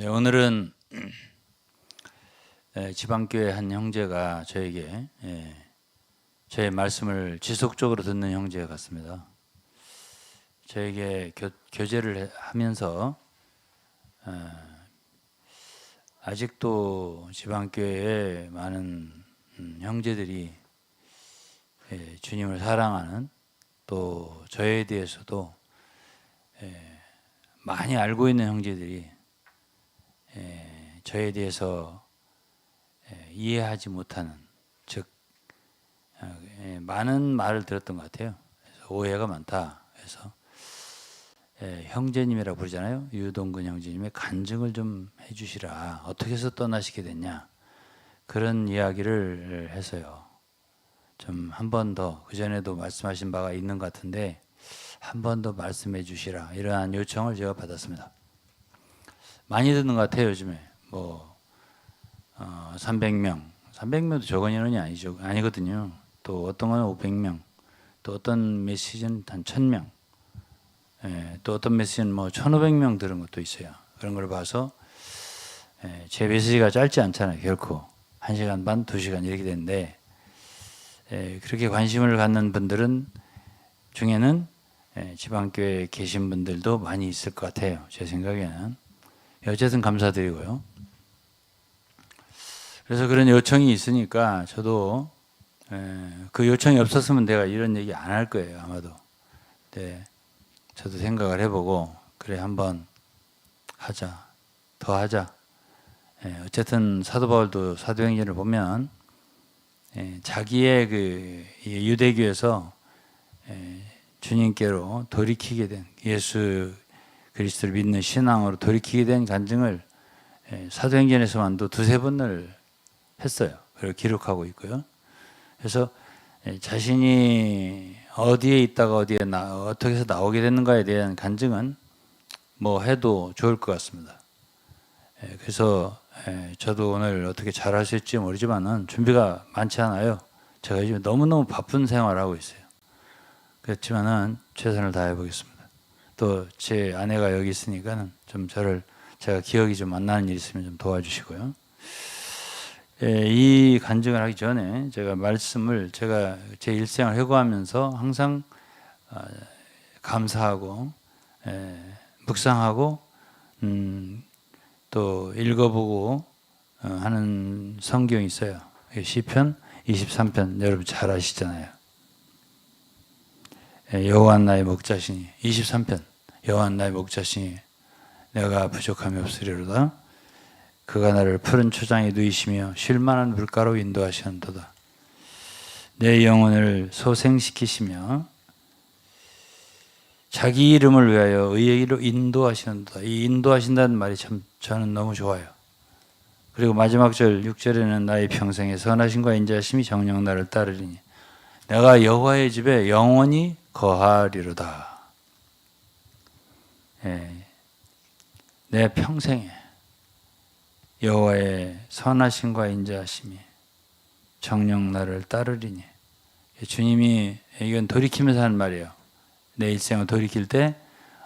네, 오늘은 지방교회 한 형제가 저에게 저의 말씀을 지속적으로 듣는 형제 같습니다. 저에게 교제를 하면서 아직도 지방교회에 많은 형제들이 주님을 사랑하는, 또 저에 대해서도 많이 알고 있는 형제들이 저에 대해서 이해하지 못하는, 즉 많은 말을 들었던 것 같아요. 그래서 오해가 많다. 그래서 형제님이라고 부르잖아요. 유동근 형제님의 간증을 좀 해주시라. 어떻게 해서 떠나시게 됐냐, 그런 이야기를 해서요. 좀 한 번 더, 그전에도 말씀하신 바가 있는 것 같은데 한 번 더 말씀해 주시라, 이러한 요청을 제가 받았습니다. 많이 듣는 것 같아요. 요즘에 300명도 적은 인원이 아니거든요. 또 어떤 건 500명, 또 어떤 메시지는 한 1000명, 또 어떤 메시지는 1500명 들은 것도 있어요. 그런 걸 봐서 제 메시지가 짧지 않잖아요. 결코 1시간 반, 2시간 이렇게 되는데, 그렇게 관심을 갖는 분들은 중에는 지방교회에 계신 분들도 많이 있을 것 같아요. 제 생각에는. 어쨌든 감사드리고요. 그래서 그런 요청이 있으니까 저도 그 요청이 없었으면 내가 이런 얘기 안 할 거예요, 아마도. 네, 저도 생각을 해보고, 그래 한번 하자, 더 하자. 어쨌든 사도 바울도 사도행전을 보면 자기의 그 유대교에서 주님께로 돌이키게 된, 예수 그리스도를 믿는 신앙으로 돌이키게 된 간증을 사도행전에서만도 2-3번을 했어요. 그걸 기록하고 있고요. 그래서 자신이 어디에 있다가 어떻게 해서 나오게 됐는가에 대한 간증은 해도 좋을 것 같습니다. 그래서 저도 오늘 어떻게 잘할 수 있을지 모르지만은 준비가 많지 않아요. 제가 요즘 너무너무 바쁜 생활을 하고 있어요. 그렇지만은 최선을 다해 보겠습니다. 또 제 아내가 여기 있으니까는 좀 제가 기억이 좀 안 나는 일 있으면 좀 도와주시고요. 이 간증을 하기 전에 제가 제 일생을 회고하면서 항상 감사하고 묵상하고 또 읽어보고 하는 성경이 있어요. 시편 23편, 여러분 잘 아시잖아요. 여호와 나의 목자시니, 23편, 여호와 나의 목자시니 내가 부족함이 없으리로다. 그가 나를 푸른 초장에 누이시며 쉴 만한 물가로 인도하시는도다. 내 영혼을 소생시키시며 자기 이름을 위하여 의의 길로 인도하시는도다. 이 인도하신다는 말이 참 저는 너무 좋아요. 그리고 마지막 절 6절에는 나의 평생에 선하심과 인자하심이 정녕 나를 따르리니 내가 여호와의 집에 영원히 거하리로다. 내 평생에 여호와의 선하심과 인자하심이 정녕 나를 따르리니, 주님이 이건 돌이키면서 하는 말이에요. 내 일생을 돌이킬 때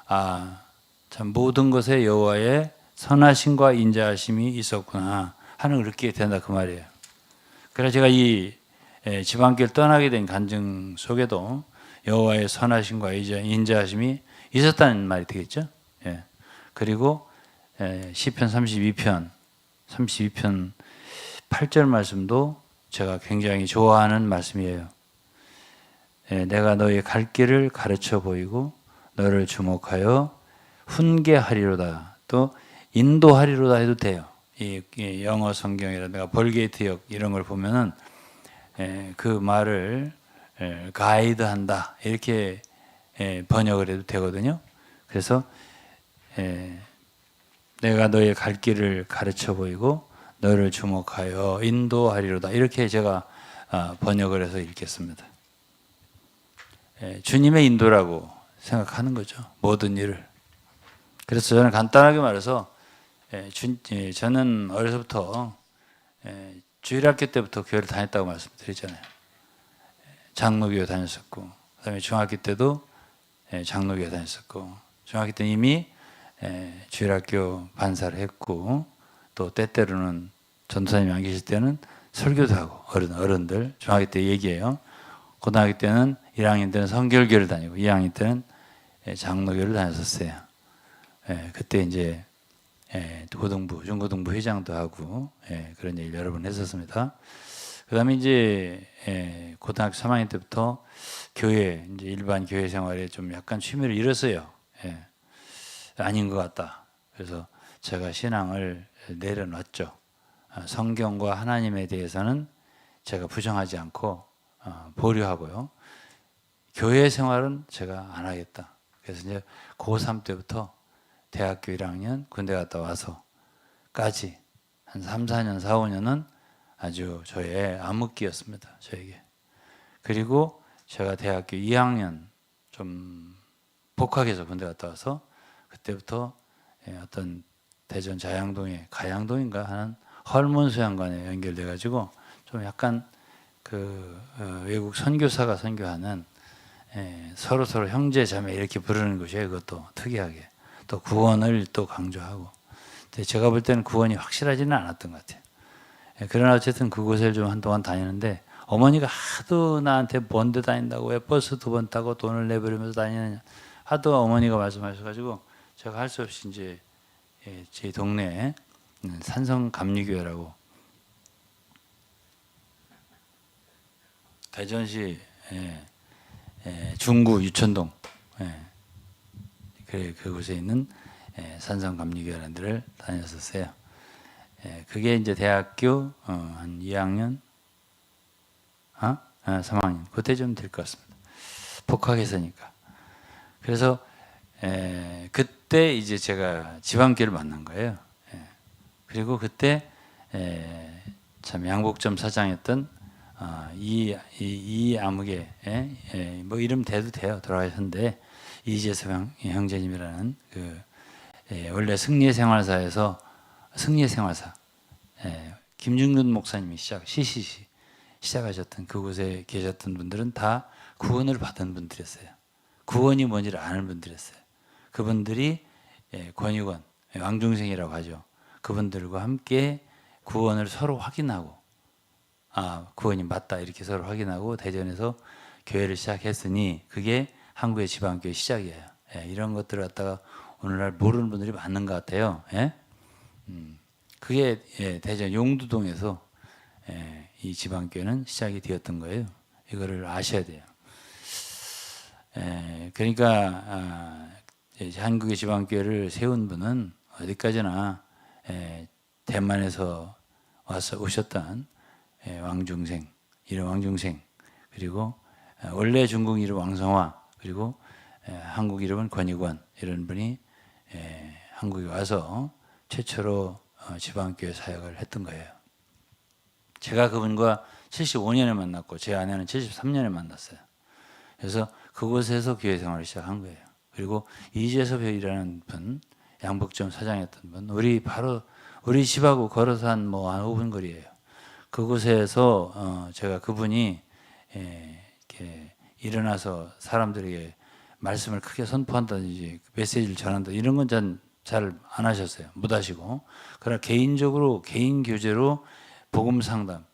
참 모든 것에 여호와의 선하심과 인자하심이 있었구나 하는 걸 느끼게 된다, 그 말이에요. 그래서 제가 이 지방교회를 떠나게 된 간증 속에도 여호와의 선하심과 인자하심이 있었다는 말이 되겠죠. 그리고 시편 32편 8절 말씀도 제가 굉장히 좋아하는 말씀이에요. 내가 너의 갈 길을 가르쳐 보이고 너를 주목하여 훈계하리로다. 또 인도하리로다 해도 돼요. 이 영어 성경이라든가 벌게이트역 이런 걸 보면은 그 말을 가이드한다 이렇게 번역을 해도 되거든요. 그래서 내가 너의 갈 길을 가르쳐 보이고 너를 주목하여 인도하리로다, 이렇게 제가 번역을 해서 읽겠습니다. 주님의 인도라고 생각하는 거죠, 모든 일을. 그래서 저는 간단하게 말해서 저는 어려서부터 주일학교 때부터 교회를 다녔다고 말씀드렸잖아요. 장로교회 다녔었고, 그다음에 중학교 때도 장로교회 다녔었고, 중학교 때 이미 주일학교 반사를 했고 또 때때로는 전도사님이 안 계실 때는 설교도 하고 어른들 중학교 때 얘기해요. 고등학교 때는 1학년 때는 성결교를 다니고 2학년 때는 장로교를 다녔었어요. 그때 이제 고등부, 중고등부 회장도 하고 그런 얘기를 여러 번 했었습니다. 그다음에 이제 고등학교 3학년 때부터 교회 이제 일반 교회 생활에 좀 약간 취미를 잃었어요. 아닌 것 같다. 그래서 제가 신앙을 내려놨죠. 성경과 하나님에 대해서는 제가 부정하지 않고 보류하고요. 교회 생활은 제가 안 하겠다. 그래서 이제 고3 때부터 대학교 1학년 군대 갔다 와서까지 한 3, 4년, 4, 5년은 아주 저의 암흑기였습니다. 저에게. 그리고 제가 대학교 2학년 좀 복학해서 군대 갔다 와서 그때부터 어떤 대전 자양동에 가양동인가 하는 헐몬수양관에 연결돼 가지고 좀 약간 그 외국 선교사가 선교하는 서로 형제 자매 이렇게 부르는 곳이에요. 그것도 특이하게 또 구원을 또 강조하고. 근데 제가 볼 때는 구원이 확실하지는 않았던 것 같아요. 그러나 어쨌든 그곳을 좀 한동안 다니는데 어머니가 하도 나한테 뭔데 다닌다고 왜 버스 2번 타고 돈을 내버리면서 다니느냐 하도 어머니가 말씀하셔가지고 제가 할 수 없이 이제 제 동네에 산성감리교회라고 대전시 중구 유천동 그곳에 있는 산성감리교회라는 데를 다녔었어요. 그게 이제 대학교 한 2학년, 3학년 그때쯤 될 것 같습니다. 복학했으니까. 그래서 그때 이제 제가 지방교회를 만난 거예요. 그리고 그때 참 양복점 사장이었던 이 암흑의 뭐 이름 대도 돼요. 돌아가셨는데 이재섭 형제님이라는 그 원래 승리생활사에서 승리생활사 김중근 목사님이 CCC 시작하셨던 그곳에 계셨던 분들은 다 구원을 받은 분들이었어요. 구원이 뭔지를 아는 분들이었어요. 그분들이 권유관 왕중생이라고 하죠. 그분들과 함께 구원을 서로 확인하고 구원이 맞다 이렇게 서로 확인하고 대전에서 교회를 시작했으니 그게 한국의 지방교회 시작이에요. 이런 것들을 갖다가 오늘날 모르는 분들이 많은 것 같아요. 그게 대전 용두동에서 이 지방교회는 시작이 되었던 거예요. 이거를 아셔야 돼요. 그러니까 한국의 지방교회를 세운 분은 어디까지나 대만에서 오셨던 왕중생, 이름 왕중생, 그리고 원래 중국 이름 왕성화, 그리고 한국 이름은 권익원 이런 분이 한국에 와서 최초로 지방교회 사역을 했던 거예요. 제가 그분과 75년에 만났고 제 아내는 73년에 만났어요. 그래서 그곳에서 교회 생활을 시작한 거예요. 그리고 이재섭 회이라는 분, 양복점 사장이었던 분, 우리 집하고 걸어서 한 5분 거리예요. 그곳에서 제가 그분이 이렇게 일어나서 사람들에게 말씀을 크게 선포한다든지 메시지를 전한다 이런 건 잘 안 하셨어요. 못 하시고. 그러나 개인적으로 개인 교제로 복음 상담,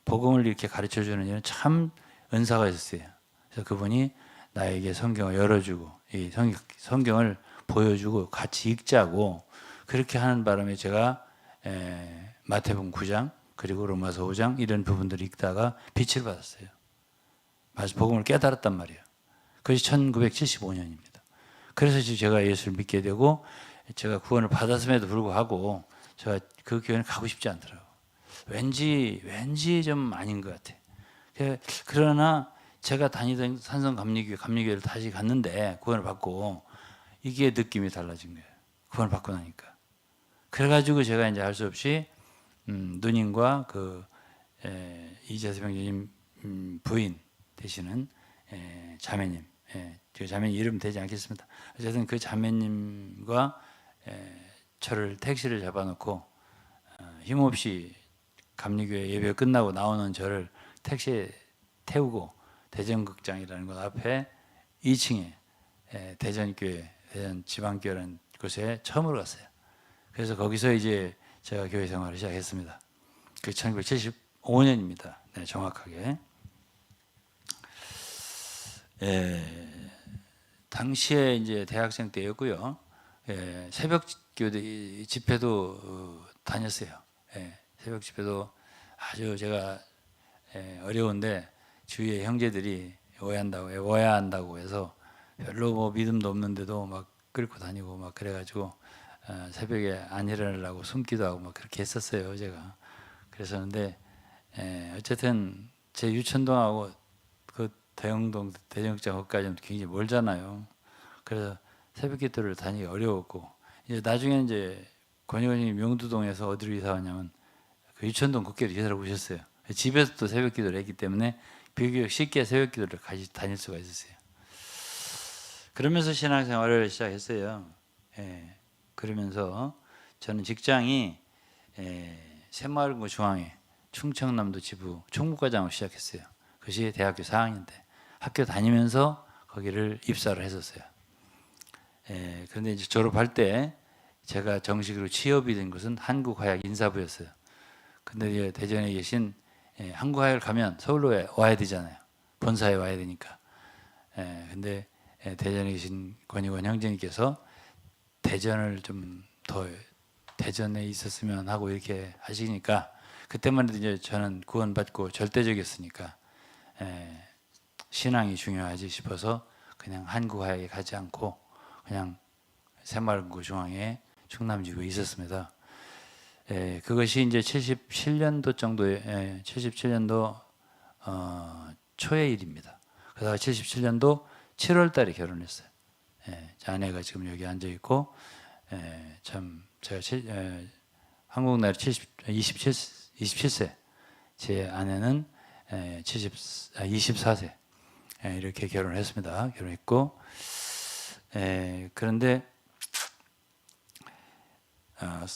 복음을 이렇게 가르쳐 주는 일은 참 은사가 있었어요. 그래서 그분이 나에게 성경을 열어주고 이 성경을 보여주고 같이 읽자고 그렇게 하는 바람에 제가 마태복음 9장 그리고 로마서 5장 이런 부분들을 읽다가 빛을 받았어요. 마치 복음을 깨달았단 말이에요. 그것이 1975년입니다. 그래서 제가 예수를 믿게 되고 제가 구원을 받았음에도 불구하고 제가 그 교회는 가고 싶지 않더라고요. 왠지 좀 아닌 것 같아요. 그러나 제가 다니던 감리교회를 다시 갔는데 구원을 받고 이게 느낌이 달라진 거예요. 구원을 받고 나니까. 그래가지고 제가 이제 할 수 없이 누님과 그 이재섭 형제님 부인 되시는 자매님, 그 자매님 이름 되지 않겠습니다. 어쨌든 그 자매님과 저를 택시를 잡아놓고 힘없이 감리교회 예배 끝나고 나오는 저를 택시에 태우고 대전극장이라는 곳 앞에 2층에 대전교회, 대전 지방교회라는 곳에 처음으로 갔어요. 그래서 거기서 이제 제가 교회 생활을 시작했습니다. 그 1975년입니다. 네, 정확하게. 당시에 이제 대학생 때였고요. 새벽 교대 집회도 다녔어요. 새벽 집회도 아주 제가 어려운데 주위의 형제들이 오해한다고 해서 별로 뭐 믿음도 없는데도 막 끌고 다니고 막 그래가지고 새벽에 안 일어나려고 숨기도 하고 막 그렇게 했었어요, 제가. 그랬었는데 어쨌든 제 유천동하고 그 대영동 대정장 거기까지는 굉장히 멀잖아요. 그래서 새벽 기도를 다니기 어려웠고 이제 나중에 이제 권희원이 명두동에서 어디로 이사 왔냐면 그 유천동 국회로 이사를 오셨어요. 집에서도 새벽 기도를 했기 때문에 비교적 쉽게 새벽 기도를 같이 다닐 수가 있었어요. 그러면서 신앙생활을 시작했어요. 그러면서 저는 직장이 새마을고 중앙에 충청남도 지부 총무과장으로 시작했어요. 그것이 대학교 4학년 때 학교 다니면서 거기를 입사를 했었어요. 그런데 이제 졸업할 때 제가 정식으로 취업이 된 것은 한국화약 인사부였어요. 근데 대전에 계신 한국화약을 가면 서울로 와야 되잖아요. 본사에 와야 되니까. 근데 대전에 계신 권익원 형제님께서 대전을 좀 더 대전에 있었으면 하고 이렇게 하시니까 그때만 해도 이제 저는 구원받고 절대적이었으니까 신앙이 중요하지 싶어서 그냥 한국화약에 가지 않고 그냥 새마을구 중앙에 충남지구에 있었습니다. 그것이 이제 77년도 정도에 77년도 초의 일입니다. 그러다가 77년도 7월달에 결혼했어요. 아내가 지금 여기 앉아 있고 참 제가 한국 나이 27세, 제 아내는 24세 이렇게 결혼했습니다. 결혼했고 그런데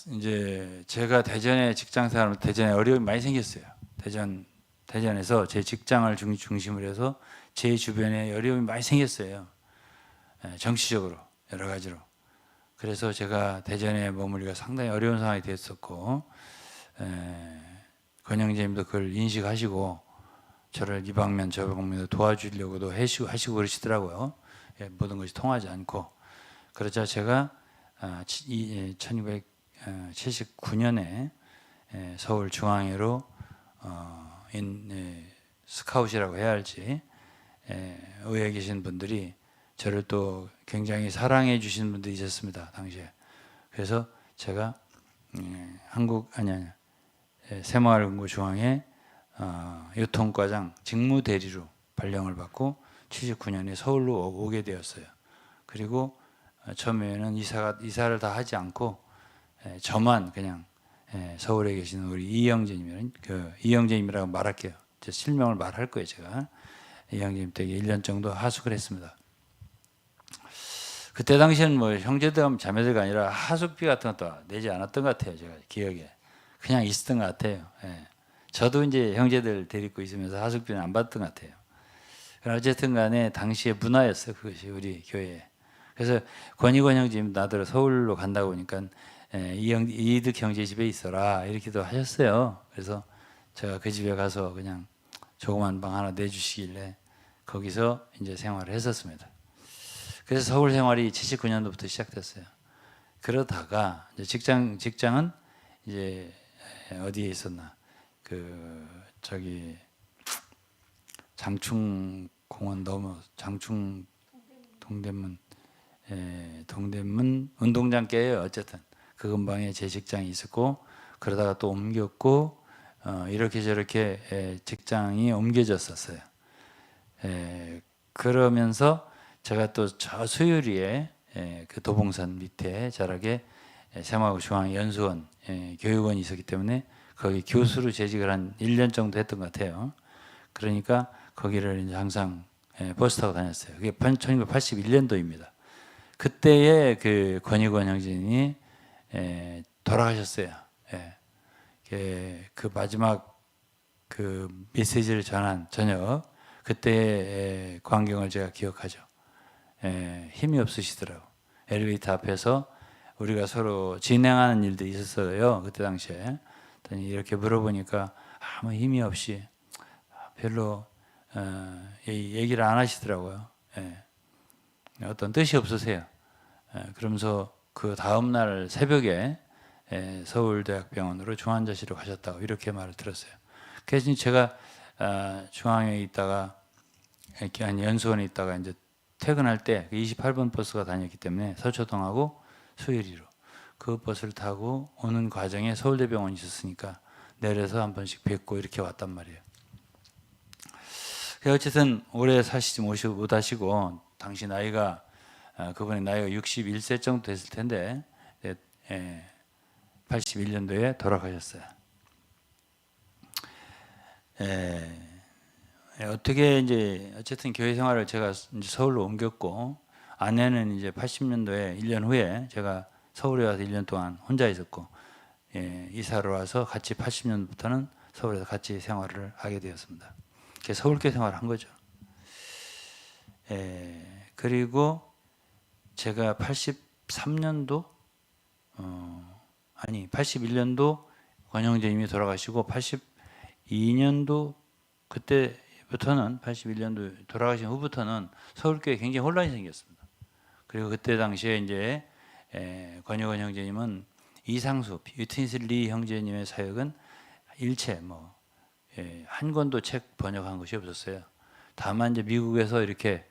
이제 제가 대전에 직장생활하면서 대전에 어려움이 많이 생겼어요. 대전에서 제 직장을 중심으로 해서 제 주변에 어려움이 많이 생겼어요. 정치적으로 여러 가지로. 그래서 제가 대전에 머물기가 상당히 어려운 상황이 됐었고 권영재님도 그걸 인식하시고 저를 이 방면 저 방면으로 도와주려고도 하시고 그러시더라고요. 모든 것이 통하지 않고. 그러자 제가 1979년에 서울중앙회로 스카웃이라고 해야 할지 의회에 계신 분들이 저를 또 굉장히 사랑해 주신 분들이 있었습니다, 당시에. 그래서 제가 새마을금고 중앙에 유통과장 직무대리로 발령을 받고 79년에 서울로 오게 되었어요. 그리고 처음에는 이사를 다 하지 않고 저만 그냥 서울에 계시는 우리 이영재님이라는 이영재님이라고 말할게요. 제 실명을 말할 거예요, 제가. 이영재님 댁에 1년 정도 하숙을 했습니다. 그때 당시에는 뭐 형제들, 자매들가 아니라 하숙비 같은 것도 내지 않았던 것 같아요. 제가 기억에 그냥 있었던 것 같아요. 저도 이제 형제들 데리고 있으면서 하숙비는 안 받던 것 같아요. 어쨌든 간에 당시의 문화였어요. 그것이 우리 교회에. 그래서 권익원 형제님 나더러 서울로 간다고 하니까 이득 형제 집에 있어라 이렇게도 하셨어요. 그래서 제가 그 집에 가서 그냥 조그만 방 하나 내주시길래 거기서 이제 생활을 했었습니다. 그래서 서울 생활이 79년도부터 시작됐어요. 그러다가 이제 직장은 이제 어디에 있었나? 저기 장충공원 장충 동대문 운동장께요. 어쨌든 그 근방에 제 직장이 있었고 그러다가 또 옮겼고 이렇게 저렇게 직장이 옮겨졌었어요. 그러면서 제가 또 저 수유리에 그 도봉산 밑에 자락에 새마을고 중앙연수원 교육원이 있었기 때문에 거기 교수로 재직을 한 1년 정도 했던 것 같아요. 그러니까 거기를 이제 항상 버스 타고 다녔어요. 그게 1981년도입니다. 그때에 그 권익원 형제님이 돌아가셨어요. 그 마지막 그 메시지를 전한 저녁 그때의 광경을 제가 기억하죠. 힘이 없으시더라고. 엘리베이터 앞에서 우리가 서로 진행하는 일도 있었어요. 그때 당시에. 이렇게 물어보니까 아무 힘이 없이 별로 얘기를 안 하시더라고요. 예. 어떤 뜻이 없으세요. 그러면서 그 다음 날 새벽에 서울대학병원으로 중환자실로 가셨다고 이렇게 말을 들었어요. 그래서 제가 중앙에 있다가 이렇게 한 연수원에 있다가 이제 퇴근할 때 28번 버스가 다녔기 때문에 서초동하고 수유리로 그 버스를 타고 오는 과정에 서울대병원이 있었으니까 내려서 한 번씩 뵙고 이렇게 왔단 말이에요. 어쨌든 오래 사시지 못하시고 당시 나이가 그분의 나이가 61세 정도 됐을 텐데 81년도에 돌아가셨어요. 어떻게 이제 어쨌든 교회 생활을 제가 이제 서울로 옮겼고 아내는 이제 80년도에 1년 후에 제가 서울에 와서 1년 동안 혼자 있었고 이사를 와서 같이 80년부터는 서울에서 같이 생활을 하게 되었습니다. 서울교회 생활을 한 거죠. 그리고 제가 83년도 81년도 권영재님이 돌아가시고 82년도 그때부터는 81년도 돌아가신 후부터는 서울교회에 굉장히 혼란이 생겼습니다. 그리고 그때 당시에 이제 권영원 형제님은 이상수, 유틴슬리 형제님의 사역은 일체 한 권도 책 번역한 것이 없었어요. 다만 이제 미국에서 이렇게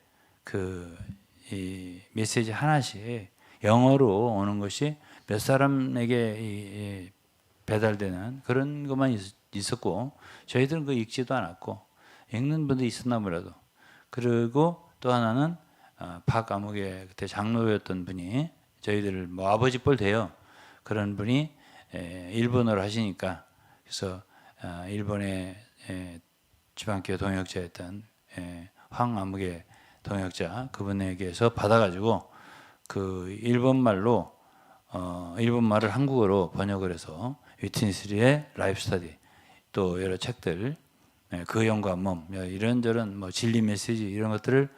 이 메시지 하나씩 영어로 오는 것이 몇 사람에게 배달되는 그런 것만 있었고 저희들은 그 읽지도 않았고 읽는 분도 있었나 몰라도. 그리고 또 하나는 박아무개 그때 장로였던 분이 저희들을 아버지 뻘 돼요. 그런 분이 일본어를 하시니까 그래서 일본의 지방교회 동역자였던 황아무개 동역자 그분에게서 받아가지고 그 일본말을 한국어로 번역을 해서 위트니스리의 라이프 스터디 또 여러 책들 그 영과 몸 이런저런 진리 메시지 이런 것들을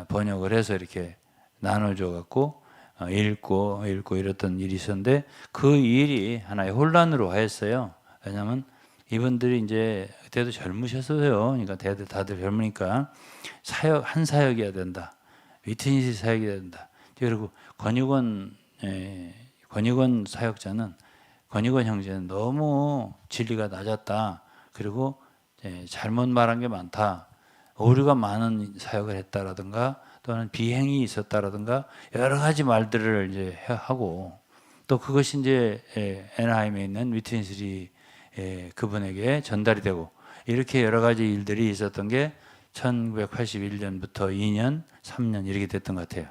번역을 해서 이렇게 나눠줘 갖고 읽고 이랬던 일이 있었는데 그 일이 하나의 혼란으로 하였어요. 왜냐하면 이분들이 이제 그때도 젊으셨어요. 그러니까 다들 젊으니까 한 사역이어야 된다. 위트니스 사역이어야 된다. 그리고 권익원 사역자는 권익원 형제는 너무 진리가 낮았다. 그리고 잘못 말한 게 많다. 오류가 많은 사역을 했다라든가 또는 비행이 있었다라든가 여러 가지 말들을 이제 하고 또 그것이 이제 애나하임에 있는 위트니스리 그분에게 전달이 되고 이렇게 여러 가지 일들이 있었던 게 1981년부터 2년, 3년 이렇게 됐던 것 같아요.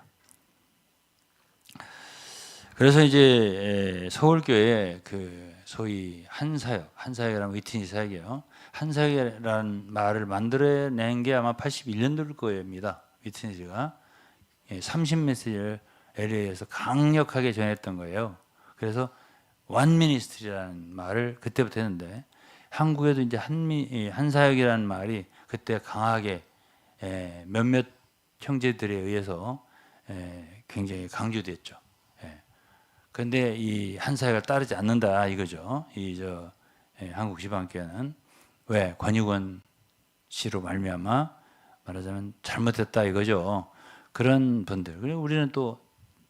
그래서 이제 서울교회 그 소위 한사역이라는 위트니스 사역이에요. 한사역이라는 말을 만들어낸 게 아마 81년도일 거입니다. 위트니스가 30메시지를 LA에서 강력하게 전했던 거예요. 그래서 원 미니스트리라는 말을 그때부터 했는데 한국에도 이제 한사역이라는 말이 그때 강하게 몇몇 형제들에 의해서 굉장히 강조됐죠. 그런데 이 한사역을 따르지 않는다 이거죠. 한국 지방교회는 왜 권익원 씨로 말미암아 말하자면 잘못했다 이거죠. 그런 분들. 그리고 우리는 또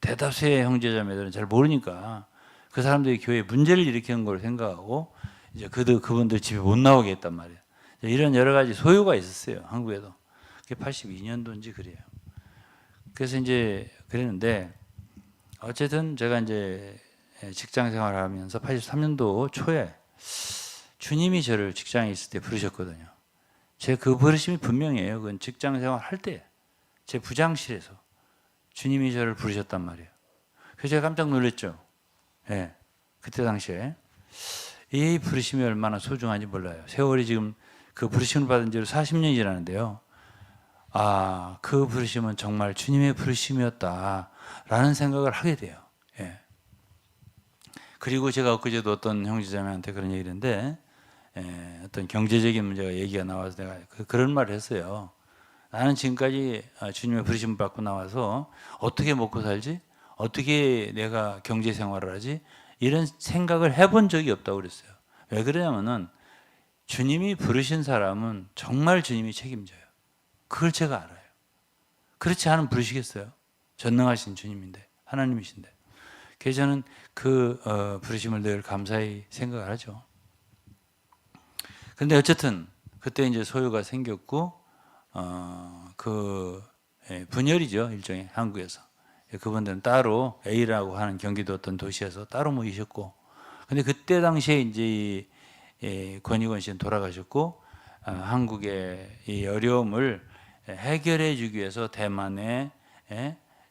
대다수의 형제자매들은 잘 모르니까 그 사람들이 교회에 문제를 일으키는 걸 생각하고 이제 그분들 집에 못 나오게 했단 말이에요. 이런 여러 가지 소요가 있었어요. 한국에도. 그게 82년도인지 그래요. 그래서 이제 그랬는데 어쨌든 제가 이제 직장 생활을 하면서 83년도 초에 주님이 저를 직장에 있을 때 부르셨거든요. 제 그 부르심이 분명해요. 그건 직장 생활 할 때 제 부장실에서 주님이 저를 부르셨단 말이에요. 그래서 제가 깜짝 놀랐죠. 그때 당시에 이 부르심이 얼마나 소중한지 몰라요. 세월이 지금 그 부르심을 받은 지로 40년이 지났는데요. 그 부르심은 정말 주님의 부르심이었다라는 생각을 하게 돼요. 그리고 제가 엊그제도 어떤 형제자매한테 그런 얘기를 했는데 어떤 경제적인 문제가 얘기가 나와서 내가 그런 말을 했어요. 나는 지금까지 주님의 부르심을 받고 나와서 어떻게 먹고 살지? 어떻게 내가 경제 생활을 하지? 이런 생각을 해본 적이 없다고 그랬어요. 왜 그러냐면은 주님이 부르신 사람은 정말 주님이 책임져요. 그걸 제가 알아요. 그렇지 않으면 부르시겠어요? 전능하신 주님인데, 하나님이신데. 그래서 저는 그 부르심을 늘 감사히 생각을 하죠. 근데 어쨌든 그때 이제 소유가 생겼고 분열이죠, 일종의 한국에서. 그분들은 따로 A라고 하는 경기도 어떤 도시에서 따로 모이셨고, 근데 그때 당시에 이제 권익원 씨는 돌아가셨고, 한국의 이 어려움을 해결해 주기 위해서 대만에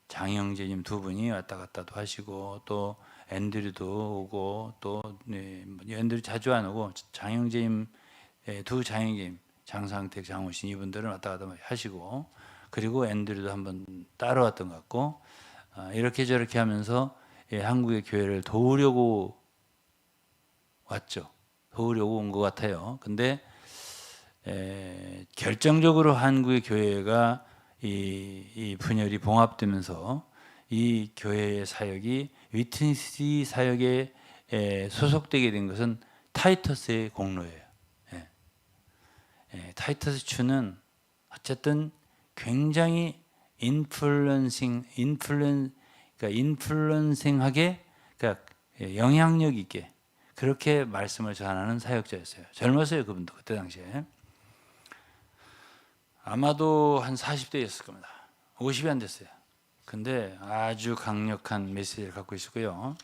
장영재님 두 분이 왔다 갔다도 하시고, 또 앤드류도 오고, 또 앤드류 자주 안 오고 장영재님 두 장영재님 장상택 장호신 이분들은 왔다 갔다 하시고, 그리고 앤드류도 한번 따라왔던 것 같고, 이렇게 저렇게 하면서 한국의 교회를 도우려고 왔죠. 도우려고 온 것 같아요. 근데 결정적으로 한국의 교회가 이 분열이 봉합되면서 이 교회의 사역이 위트니스 사역에 소속되게 된 것은 타이터스의 공로예요. 타이터스 추는 어쨌든 굉장히 인플루언싱하게, 그러니까 영향력 있게 그렇게 말씀을 전하는 사역자였어요. 젊었어요, 그분도 그때 당시에. 아마도 한 40대였을 겁니다. 50이 안 됐어요. 근데 아주 강력한 메시지를 갖고 있었고요.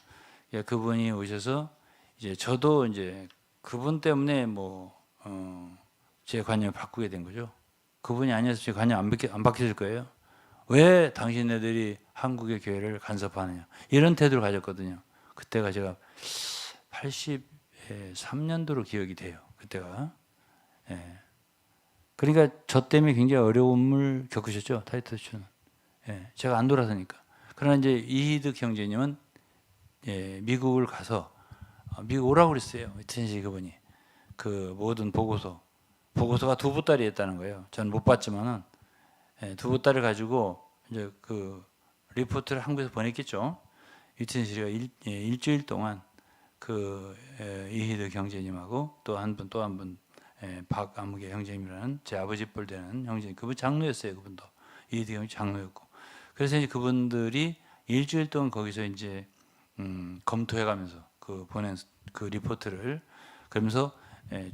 그분이 오셔서 이제 저도 이제 그분 때문에 제 관념을 바꾸게 된 거죠. 그분이 아니어서 제 관념 안 바뀌었을 거예요. 왜 당신네들이 한국의 교회를 간섭하느냐, 이런 태도를 가졌거든요. 그때가 제가 83년도로 기억이 돼요. 그때가. 그러니까 저 때문에 굉장히 어려움을 겪으셨죠, 타이터스는. 제가 안 돌아서니까. 그러나 이제 이희득 형제님은 미국을 가서 미국 오라고 그랬어요. 이튼시 그분이 그 모든 보고서가 두 보따리였다는 거예요. 저는 못 봤지만은 두 보따리 가지고 이제 그 리포트를 한국에서 보냈겠죠. 이튼시가 일주일 동안 그 이희득 형제님하고 또 한 분 박아무개 형제님이라는 제 아버지 뻘 되는 형제님, 그분 장로였어요. 그분도 이희득 형제 장로였고. 그래서 이제 그분들이 일주일 동안 거기서 이제 검토해가면서 그 보낸 그 리포트를, 그러면서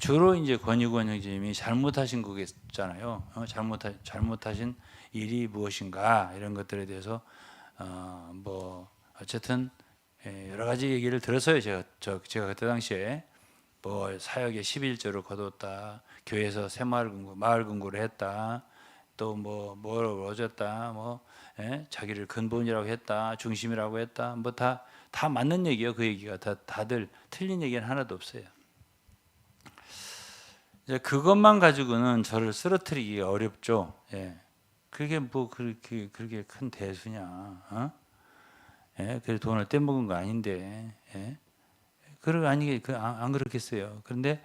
주로 이제 권익원 형제님이 잘못하신 거겠잖아요. 잘못하신 일이 무엇인가, 이런 것들에 대해서 어쨌든 여러 가지 얘기를 들었어요. 제가 그때 당시에 사역에 11조를 거뒀다, 교회에서 마을 금고를 했다, 또 뭘 얻었다, 자기를 근본이라고 했다, 중심이라고 했다, 다 맞는 얘기예요. 그 얘기가 다들 틀린 얘기는 하나도 없어요. 이제 그것만 가지고는 저를 쓰러뜨리기 어렵죠. 그게 그렇게 큰 대수냐? 그래 돈을 떼먹은 거 아닌데. 안 그렇겠어요. 그런데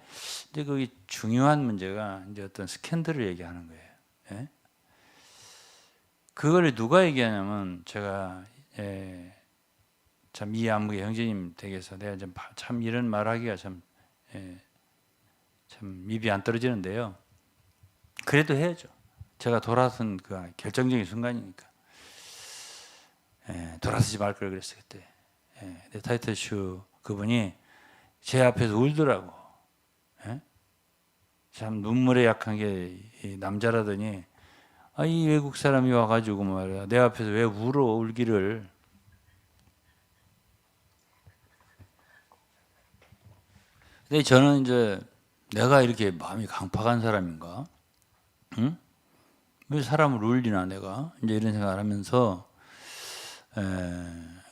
이제 거기 중요한 문제가 이제 어떤 스캔들을 얘기하는 거예요. 그거를 누가 얘기하냐면, 제가 참 이안무의 형제님 댁에서 내가 참 이런 말하기가 참 입이 안 떨어지는데요. 그래도 해야죠. 제가 돌아선 그 결정적인 순간이니까. 돌아서지 말 걸 그랬어요 그때. 타이틀슈 그분이 제 앞에서 울더라고. 참 눈물에 약한 게 남자라더니, 이 외국 사람이 와가지고 말이야, 내 앞에서 왜 울어, 울기를. 근데 저는 이제 내가 이렇게 마음이 강팍한 사람인가? 응? 왜 사람을 울리나 내가? 이제 이런 생각을 하면서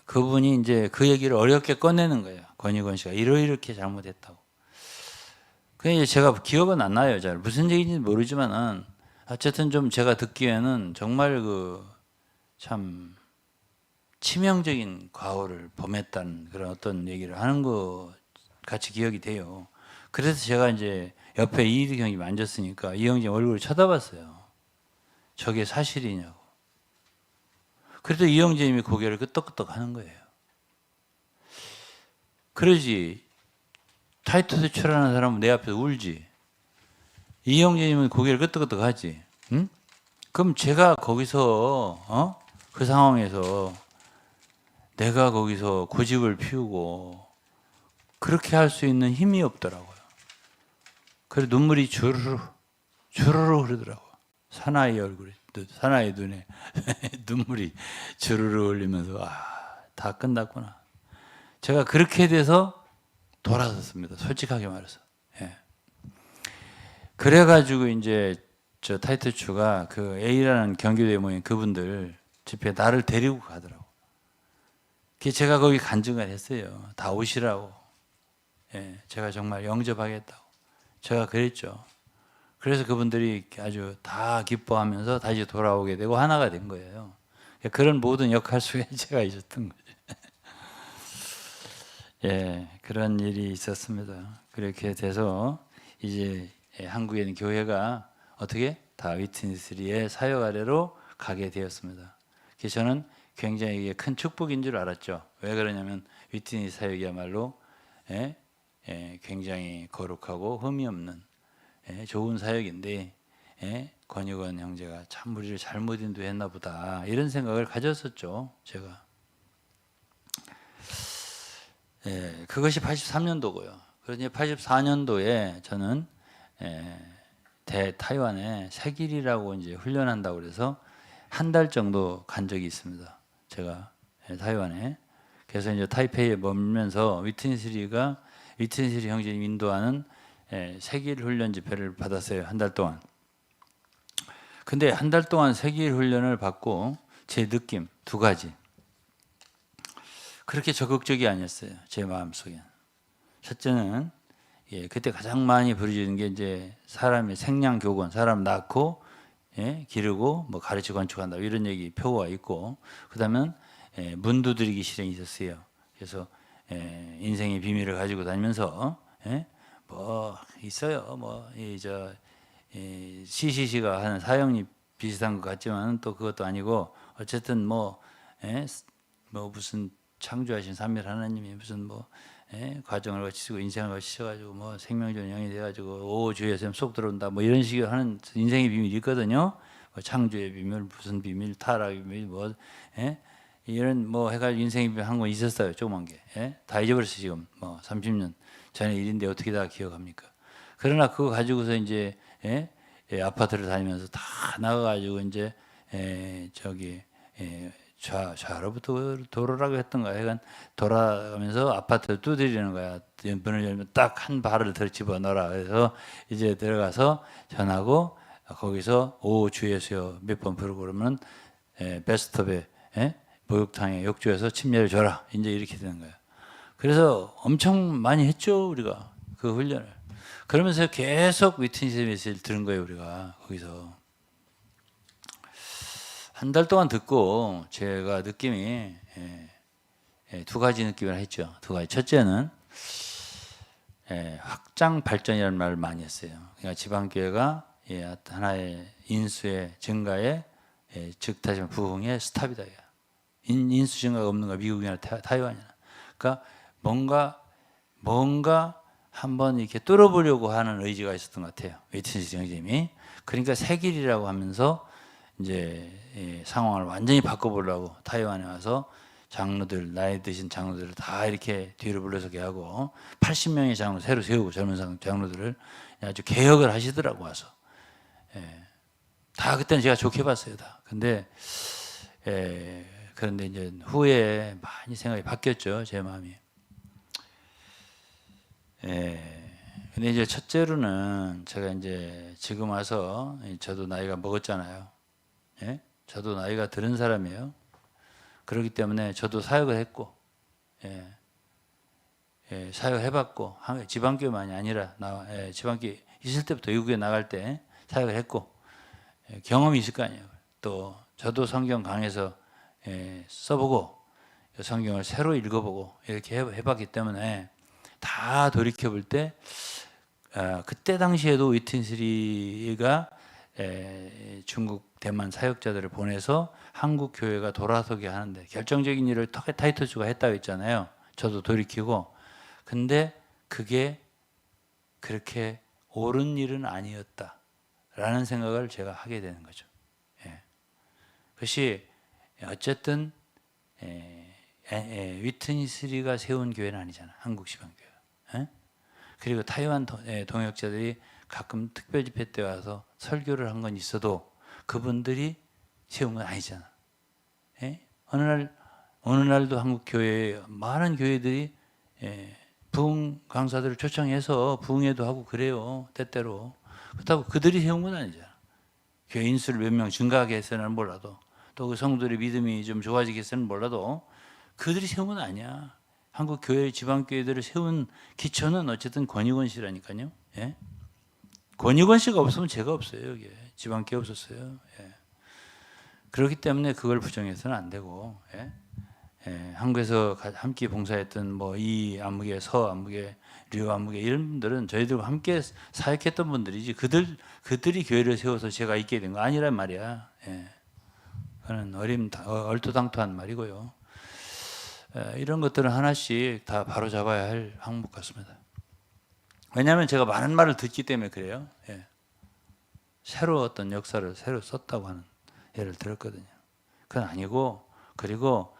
그분이 이제 그 얘기를 어렵게 꺼내는 거예요. 권익원 씨가 이렇게 잘못했다고. 그게 제가 기억은 안 나요. 잘 무슨 얘기인지 모르지만은 어쨌든 좀 제가 듣기에는 정말 참 치명적인 과오를 범했다는 그런 어떤 얘기를 하는 것 같이 기억이 돼요. 그래서 제가 이제 옆에 이희득 형님이 앉았으니까 이 형님 얼굴을 쳐다봤어요. 저게 사실이냐고. 그래도 이영재님이 고개를 끄덕끄덕 하는 거예요. 그러지. 타이투스 출하는 사람은 내 앞에서 울지. 이영재님은 고개를 끄덕끄덕 하지. 응? 그럼 제가 거기서 그 상황에서 내가 거기서 고집을 피우고 그렇게 할 수 있는 힘이 없더라고요. 그래 눈물이 주르르 흐르더라고요. 사나이 얼굴에, 사나이 눈에 눈물이 주르르 흘리면서 다 끝났구나. 제가 그렇게 돼서 돌아섰습니다. 솔직하게 말해서. 예. 그래가지고 이제 저 타이틀추가 그 A라는 경기도에 모인 그분들 집회에 나를 데리고 가더라고. 제가 거기 간증을 했어요. 다 오시라고. 예, 제가 정말 영접하겠다고. 제가 그랬죠. 그래서 그분들이 아주 다 기뻐하면서 다시 돌아오게 되고 하나가 된 거예요. 그런 모든 역할 속에 제가 있었던 거죠. 예, 그런 일이 있었습니다. 그렇게 돼서 이제 한국에 있는 교회가 어떻게 다 위트니스리의 사역 아래로 가게 되었습니다. 그래서 저는 굉장히 이게 큰 축복인 줄 알았죠. 왜 그러냐면 위트니스 사역이야말로 굉장히 거룩하고 흠이 없는 좋은 사역인데 권익원 형제가 참 우리를 잘못 인도했나 보다 이런 생각을 가졌었죠. 제가. 그것이 83년도고요. 그래서 84년도에 저는 타이완에 세길이라고 이제 훈련한다고 그래서 한 달 정도 간 적이 있습니다. 제가 타이완에. 그래서 이제 타이페이에 머물면서 위트니스리 형제님 인도하는 세길 훈련 집회를 받았어요. 한 달 동안. 근데 한 달 동안 세길 훈련을 받고 제 느낌 두 가지. 그렇게 적극적이 아니었어요. 제 마음속에. 첫째는 그때 가장 많이 부르짖는 게 이제 사람의 생량 교권, 사람 낳고 기르고 뭐 가르치고 건축한다 이런 얘기 표가 있고, 그다음은 문두드리기 실행이 있었어요. 그래서 인생의 비밀을 가지고 다니면서 뭐 있어요. 뭐저 CCC가 하는 사형리 비슷한 것 같지만 또 그것도 아니고 어쨌든 뭐 무슨 창조하신 삼위 하나님이 무슨 과정을 거치시고 인생을 거치셔가지고 뭐 생명전 영이 돼가지고 오 주의 샘 쏙 들어온다 뭐 이런 식으로 하는 인생의 비밀이 있거든요. 뭐 창조의 비밀, 무슨 비밀, 타락의 비밀, 이런 해가지고 인생의 비밀 한 건 있었어요. 조그만 게. 다 잊어버렸어요. 지금 30년 전의 일인데 어떻게 다 기억합니까? 그러나 그거 가지고서 이제 아파트를 다니면서 다 나가가지고 이제 좌로부터 도로라고 했던가 하여간 돌아가면서 아파트를 두드리는 거야. 문을 열면 딱 한 발을 더 집어넣어라. 그래서 이제 들어가서 전하고 거기서 오 주 예수여 몇 번 부르고 그러면 베스트업에 목욕탕에 욕조에서 침례를 줘라. 이제 이렇게 되는 거야. 그래서 엄청 많이 했죠. 우리가 그 훈련을. 그러면서 계속 위트니스 메시지를 들은 거예요. 우리가 거기서. 한 달 동안 듣고 제가 느낌이 두 가지 느낌을 했죠. 두 가지. 첫째는 확장 발전이라는 말을 많이 했어요. 그러니까 지방교회가 하나의 인수의 증가에 즉 다시 말해 부흥의 스탑이다. 인수 증가가 없는 거야. 미국이나 타이완이나. 그러니까 뭔가 한번 이렇게 뚫어보려고 하는 의지가 있었던 것 같아요. 위트니스 형제님이. 그러니까 새 길이라고 하면서 이제 상황을 완전히 바꿔보려고 타이완에 와서 장로들, 나이 드신 장로들을 다 이렇게 뒤로 불러서게 하고 80명의 장로 새로 세우고 젊은 장로들을 아주 개혁을 하시더라고 와서. 다 그때는 제가 좋게 봤어요. 다. 근데 그런데 이제 후에 많이 생각이 바뀌었죠. 제 마음이. 근데 이제 첫째로는 제가 이제 지금 와서 저도 나이가 먹었잖아요. 저도 나이가 들은 사람이에요. 그렇기 때문에 저도 사역을 했고, 사역을 해봤고, 지방교회만이 아니라 지방교회 있을 때부터 외국에 나갈 때 사역을 했고, 경험이 있을 거 아니에요. 또 저도 성경 강해서 써보고 성경을 새로 읽어보고 이렇게 해봤기 때문에 다 돌이켜볼 때 그때 당시에도 위트니스리가 중국 대만 사역자들을 보내서 한국 교회가 돌아서게 하는데 결정적인 일을 타이투스가 했다고 했잖아요. 저도 돌이키고. 근데 그게 그렇게 옳은 일은 아니었다라는 생각을 제가 하게 되는 거죠. 그것이 어쨌든 위트니스리가 세운 교회는 아니잖아. 한국 시방교회. 그리고 타이완 동역자들이 가끔 특별 집회 때 와서 설교를 한 건 있어도 그분들이 세운 건 아니잖아. 어느 날도 한국 교회에 많은 교회들이 부흥 강사들을 초청해서 부흥회도 하고 그래요. 때때로. 그렇다고 그들이 세운 건 아니잖아. 교회 인수를 몇 명 증가하게 해서는 몰라도 또 그 성도들의 믿음이 좀 좋아지겠어는 몰라도 그들이 세운 건 아니야. 한국 교회 지방교회들을 세운 기초는 어쨌든 권익원 씨라니까요. 권익원 씨가 없으면 제가 없어요. 여기 지방교회 없었어요. 그렇기 때문에 그걸 부정해서는 안 되고 한국에서 함께 봉사했던 뭐 이 안무계, 서 안무계, 류 안무계 이런 분들은 저희들과 함께 사역했던 분들이지 그들이 교회를 세워서 제가 있게 된 거 아니란 말이야. 그는 얼토당토한 말이고요. 이런 것들은 하나씩 다 바로 잡아야 할 항목 같습니다. 왜냐하면 제가 많은 말을 듣기 때문에 그래요. 새로 어떤 역사를 새로 썼다고 하는 예를 들었거든요. 그건 아니고 그리고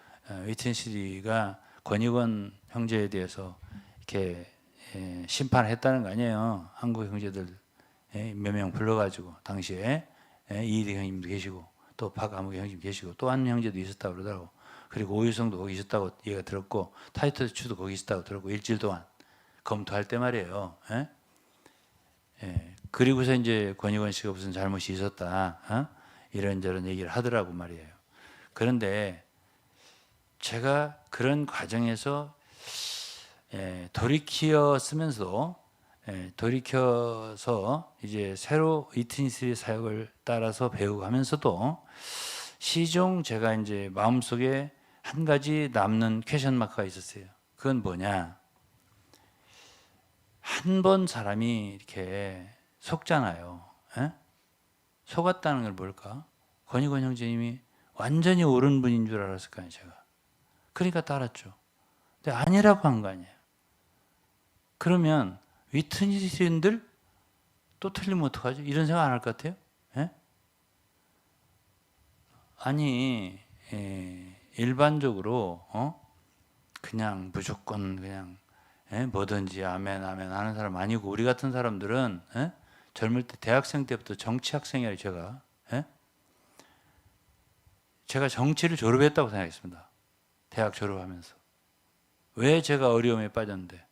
위튼시리가 권익원 형제에 대해서 이렇게 심판했다는 거 아니에요. 한국 형제들 몇 명 불러가지고 당시에 이일이 형님도 계시고 또 박아무 형님 계시고 또 한 형제도 있었다고 그러더라고. 그리고 오유성도 거기 있었다고 얘가 들었고 타이터스 추도 거기 있었다고 들었고 일주일 동안 검토할 때 말이에요. 그리고서 이제 권익원 씨가 무슨 잘못이 있었다 이런저런 얘기를 하더라고 말이에요. 그런데 제가 그런 과정에서 돌이켜서 이제 새로 위트니스의 사역을 따라서 배우고 하면서도 시종 제가 이제 마음속에 한 가지 남는 퀘션 마크가 있었어요. 그건 뭐냐? 한 번 사람이 이렇게 속잖아요. 속았다는 걸 뭘까? 권익원 형제님이 완전히 옳은 분인 줄 알았을 거 아니에요, 제가. 그러니까 따랐죠. 근데 아니라고 한 거 아니에요. 그러면 위트니스인들 또 틀리면 어떡하죠? 이런 생각 안 할 것 같아요? 아니 일반적으로 그냥 무조건 그냥 뭐든지 아멘 아멘 하는 사람 아니고 우리 같은 사람들은 젊을 때 대학생 때부터 정치학생이에요. 제가 정치를 졸업했다고 생각했습니다. 대학 졸업하면서. 왜 제가 어려움에 빠졌는데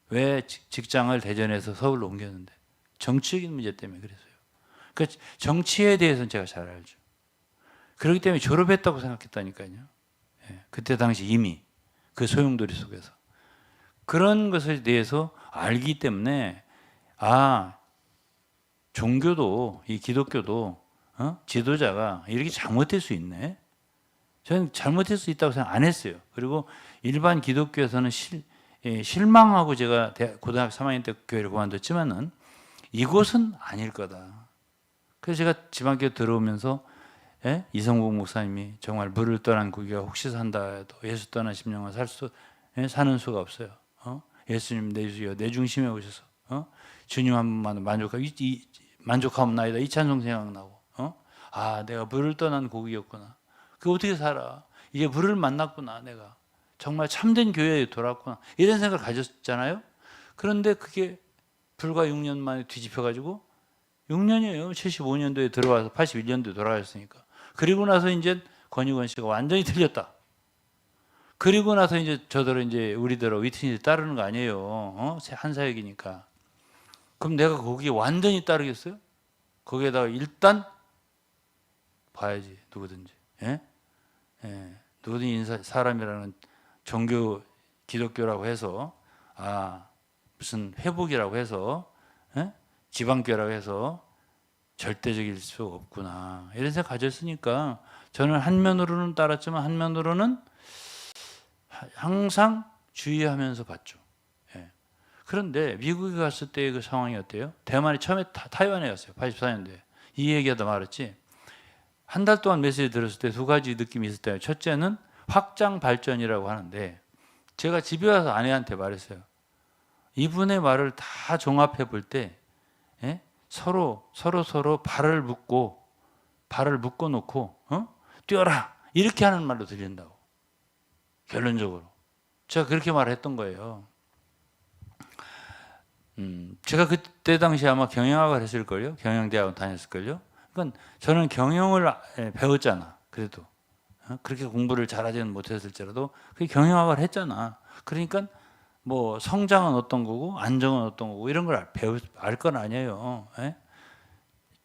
왜 직장을 대전에서 서울로 옮겼는데 정치적인 문제 때문에 그랬어요. 그러니까 정치에 대해서는 제가 잘 알죠. 그렇기 때문에 졸업했다고 생각했다니까요. 그때 당시 이미 그 소용돌이 속에서 그런 것에 대해서 알기 때문에 종교도 이 기독교도 지도자가 이렇게 잘못될 수 있네. 저는 잘못될 수 있다고 생각 안 했어요. 그리고 일반 기독교에서는 실망하고 제가 고등학교 3학년 때 교회를 그만뒀지만은 이곳은 아닐 거다. 그래서 제가 지방교회 들어오면서 이성복 목사님이 정말 물을 떠난 고기가 혹시 산다 해도 예수 떠난 심령은 사는 수가 없어요. 예수님 내 중심에 오셔서 주님 한 번만 만족하옵나이다 이 찬송 생각나고 내가 물을 떠난 고기였구나. 그 어떻게 살아? 이제 물을 만났구나. 내가 정말 참된 교회에 돌아왔구나. 이런 생각을 가졌잖아요. 그런데 그게 불과 6년 만에 뒤집혀가지고 6년이에요. 75년도에 들어와서 81년도에 돌아가셨으니까. 그리고 나서 이제 권익원 씨가 완전히 틀렸다. 그리고 나서 이제 저더러 이제 우리더러 위트니스 따르는 거 아니에요. 한 사역이니까. 그럼 내가 거기에 완전히 따르겠어요? 거기에다가 일단 봐야지 누구든지. 누구든지 사람이라는 종교 기독교라고 해서 무슨 회복이라고 해서 지방교라고 해서 절대적일 수 없구나 이런 생각 가졌으니까 저는 한면으로는 따랐지만 한면으로는 항상 주의하면서 봤죠. 그런데 미국에 갔을 때 그 상황이 어때요? 대만이 처음에 타이완에 갔어요. 84년도에 이 얘기하다 말았지. 한 달 동안 메시지 들었을 때 두 가지 느낌이 있었대요. 첫째는 확장 발전이라고 하는데 제가 집에 와서 아내한테 말했어요. 이분의 말을 다 종합해 볼 때 서로 발을 묶어 놓고 뛰어라 이렇게 하는 말로 들린다고. 결론적으로 제가 그렇게 말했던 거예요. 제가 그때 당시 아마 경영학을 했을걸요. 경영대학원 다녔을걸요. 그러니까 저는 경영을 배웠잖아. 그래도 그렇게 공부를 잘하지는 못했을지라도 그 경영학을 했잖아. 그러니까 뭐 성장은 어떤 거고 안정은 어떤 거고 이런 걸 알 건 아니에요.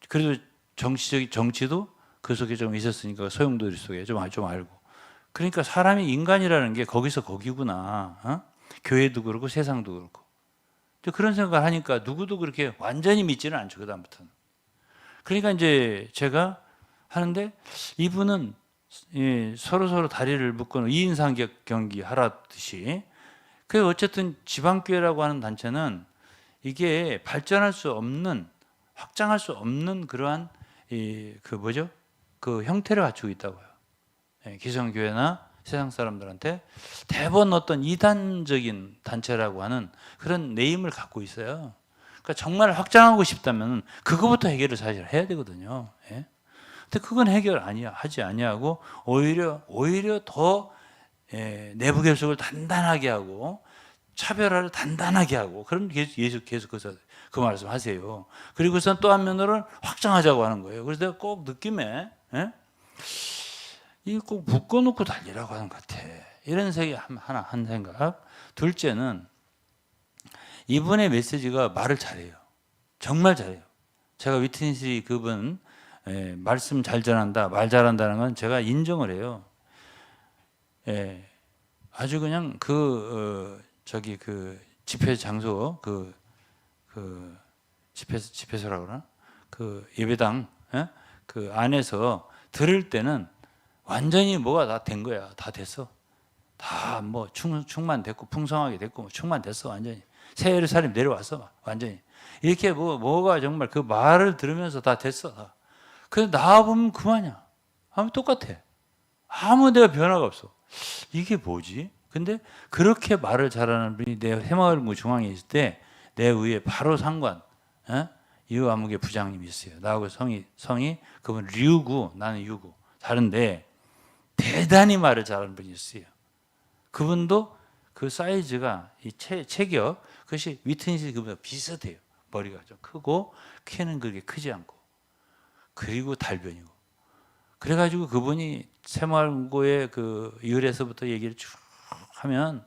그래도 정치도 그 속에 좀 있었으니까 소용돌이 속에 좀 알고. 그러니까 사람이 인간이라는 게 거기서 거기구나. 교회도 그렇고 세상도 그렇고. 그런 생각을 하니까 누구도 그렇게 완전히 믿지는 않죠. 그다음부터는. 그러니까 이제 제가 하는데 이분은 서로 다리를 묶어 2인 경기 하라듯이 그 어쨌든 지방교회라고 하는 단체는 이게 발전할 수 없는 확장할 수 없는 그러한 그 형태를 갖추고 있다고요. 기성교회나 세상 사람들한테 대부분 어떤 이단적인 단체라고 하는 그런 네임을 갖고 있어요. 그러니까 정말 확장하고 싶다면 그거부터 해결을 사실 해야 되거든요. 근데 그건 해결 하지 아니하고 오히려 더 내부 결속을 단단하게 하고 차별화를 단단하게 하고 그럼 계속해서 그 말씀하세요. 그리고선 또 한면으로는 확장하자고 하는 거예요. 그래서 내가 꼭 느낌에 이거 꼭 묶어놓고 달리라고 하는 것 같아. 이런 생각 한 생각. 둘째는 이분의 메시지가 말을 잘해요. 정말 잘해요. 제가 위트니스 그분 말씀 잘 전한다, 말 잘한다는 건 제가 인정을 해요. 아주 그냥 그 집회 장소 집회소라고 그러나 그 예배당 그 안에서 들을 때는 완전히 뭐가 다 된 거야. 다 됐어. 다 뭐 충만됐고 풍성하게 됐고 뭐 충만됐어. 완전히 새 예루살렘 내려왔어. 완전히 이렇게 뭐가 정말 그 말을 들으면서 다 됐어. 다. 그래서 나와보면 그만이야. 아무 똑같아. 아무 데가 변화가 없어. 이게 뭐지? 근데 그렇게 말을 잘하는 분이 내 새마을고 중앙에 있을 때 내 위에 바로 상관 이유아무개 부장님이 있어요. 나하고 성이 그분 류구 나는 유구 다른데 대단히 말을 잘하는 분이 있어요. 그분도 그 사이즈가 이 체격 그것이 위트니스 그보다 비슷해요. 머리가 좀 크고 키는 그렇게 크지 않고 그리고 달변이고 그래가지고 그분이 새마을고의 그 이을에서부터 얘기를 쭉 하면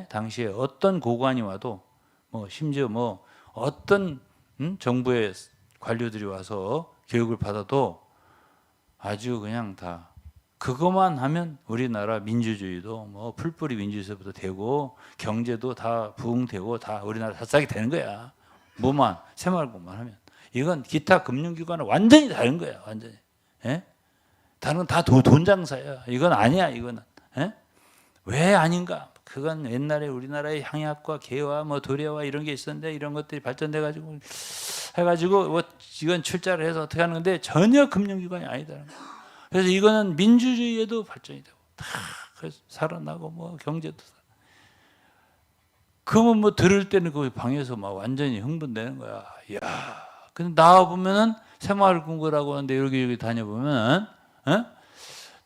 당시에 어떤 고관이 와도 뭐 심지어 뭐 어떤 정부의 관료들이 와서 교육을 받아도 아주 그냥 다 그것만 하면 우리나라 민주주의도 뭐 풀뿌리 민주주의서부터 되고 경제도 다 부흥되고 다 우리나라 삽싹이 되는 거야. 뭐만 새마을고만 하면 이건 기타 금융기관은 완전히 다른 거야. 완전히. 다른 건 다 돈 장사야. 이건 아니야. 이거는. 왜 아닌가? 그건 옛날에 우리나라의 향약과 개와 뭐 도래와 이런 게 있었는데 이런 것들이 발전돼 가지고 해가지고 뭐 이건 출자를 해서 어떻게 하는 건데 전혀 금융기관이 아니다는 거야. 그래서 이거는 민주주의에도 발전이 되고 다 살아나고 뭐 경제도 그러면 뭐 들을 때는 그 방에서 막 완전히 흥분되는 거야. 이야. 근데 나와 보면은 새마을금고라고 하는데 여기 다녀보면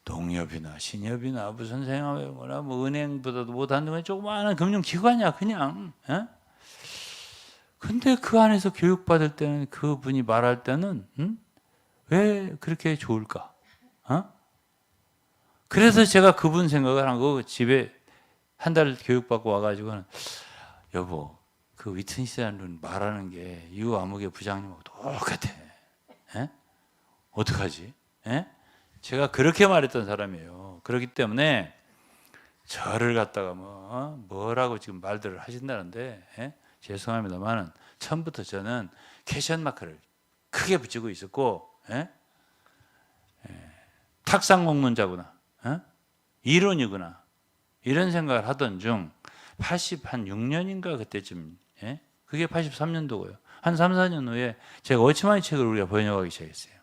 농협이나 신협이나 무슨 생활이나 뭐 은행보다도 못하는 조그마한 금융기관이야 그냥. 근데 그 안에서 교육받을 때는 그분이 말할 때는 왜 그렇게 좋을까? 그래서 제가 그분 생각을 한 거 집에 한 달 교육받고 와가지고는 여보 그 위트니스라는 분 말하는 게 이유아무개 부장님하고 똑같아. 어떡하지? 제가 그렇게 말했던 사람이에요. 그렇기 때문에 저를 갖다가 뭐라고 지금 말들을 하신다는데 죄송합니다만은 처음부터 저는 퀘션 마크를 크게 붙이고 있었고 탁상 공론자구나 이론이구나 이런 생각을 하던 중 86년인가 그때쯤 그게 83년도고요. 한 3, 4년 후에 제가 어치마이 책을 우리가 번역하기 시작했어요.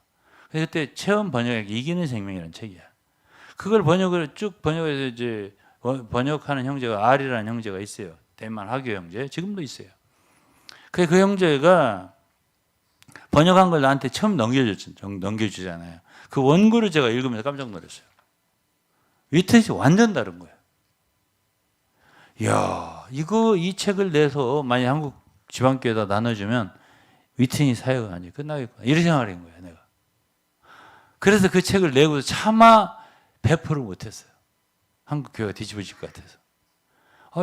그때 체험 번역에 이기는 생명이라는 책이야. 그걸 쭉 번역해서 이제 번역하는 형제가 R이라는 형제가 있어요. 대만 화교 형제. 지금도 있어요. 그 형제가 번역한 걸 나한테 처음 넘겨주잖아요. 그 원고를 제가 읽으면서 깜짝 놀랐어요. 위트니스 완전 다른 거예요. 이야, 이 책을 내서 만약 한국 지방교회에다 나눠주면 위트니스 사역은 완전히 끝나겠구나. 이런 생각을 한 거예요, 내가. 그래서 그 책을 내고 차마 배포를 못했어요. 한국 교회가 뒤집어질 것 같아서.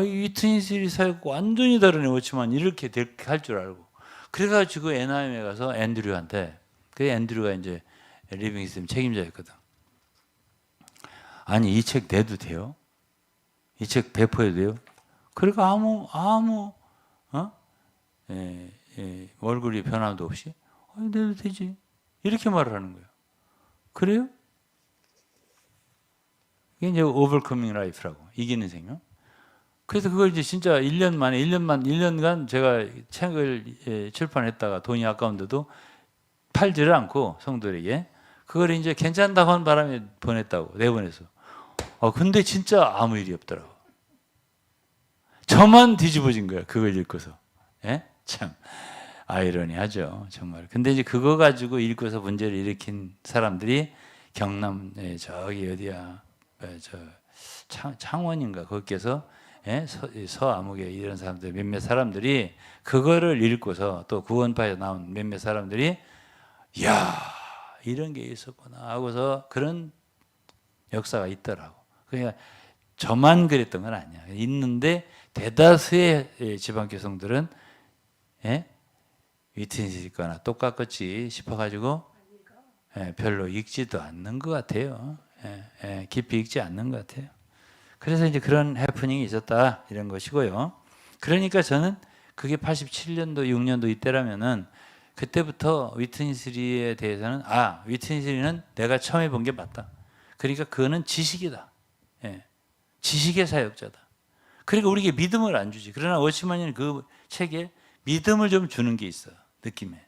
이 위트니스 사역 완전히 다른 워치만 이렇게 할 줄 알고. 그래가지고 NIM에 가서 앤드류한테, 그 앤드류가 이제 리빙스턴 책임자였거든. 아니, 이 책 내도 돼요? 이 책 배포해도 돼요? 그러니까 얼굴이 변함도 없이 내도 되지. 이렇게 말을 하는 거예요. 그래요? 이게 이제 오버커밍 라이프라고, 이기는 생명. 그래서 그걸 이제 진짜 1년간 제가 책을 출판했다가 돈이 아까운데도 팔지를 않고 성도에게 그걸 이제 괜찮다고 한 바람에 보냈다고, 내보내서. 근데 진짜 아무 일이 없더라고. 저만 뒤집어진 거야, 그걸 읽고서. 예? 참 아이러니하죠, 정말. 근데 이제 그거 가지고 읽고서 문제를 일으킨 사람들이 경남 저기 어디야, 창원인가 거기에서 서아무개 이런 사람들 몇몇 사람들이 그거를 읽고서 또 구원파에 나온 몇몇 사람들이 이야 이런 게 있었구나 하고서 그런 역사가 있더라고. 그러니까 저만 그랬던 건 아니야. 있는데 대다수의 지방교성들은 위트니스거나 똑같이 싶어가지고 별로 읽지도 않는 것 같아요. 깊이 읽지 않는 것 같아요. 그래서 이제 그런 해프닝이 있었다 이런 것이고요. 그러니까 저는 그게 87년도 6년도 이때라면은 그때부터 위트니스리에 대해서는 위트니스리는 내가 처음 해본 게 맞다. 그러니까 그거는 지식이다. 지식의 사역자다. 그러니까 우리에게 믿음을 안 주지. 그러나 워치만이는 그 책에 믿음을 좀 주는 게 있어. 느낌에.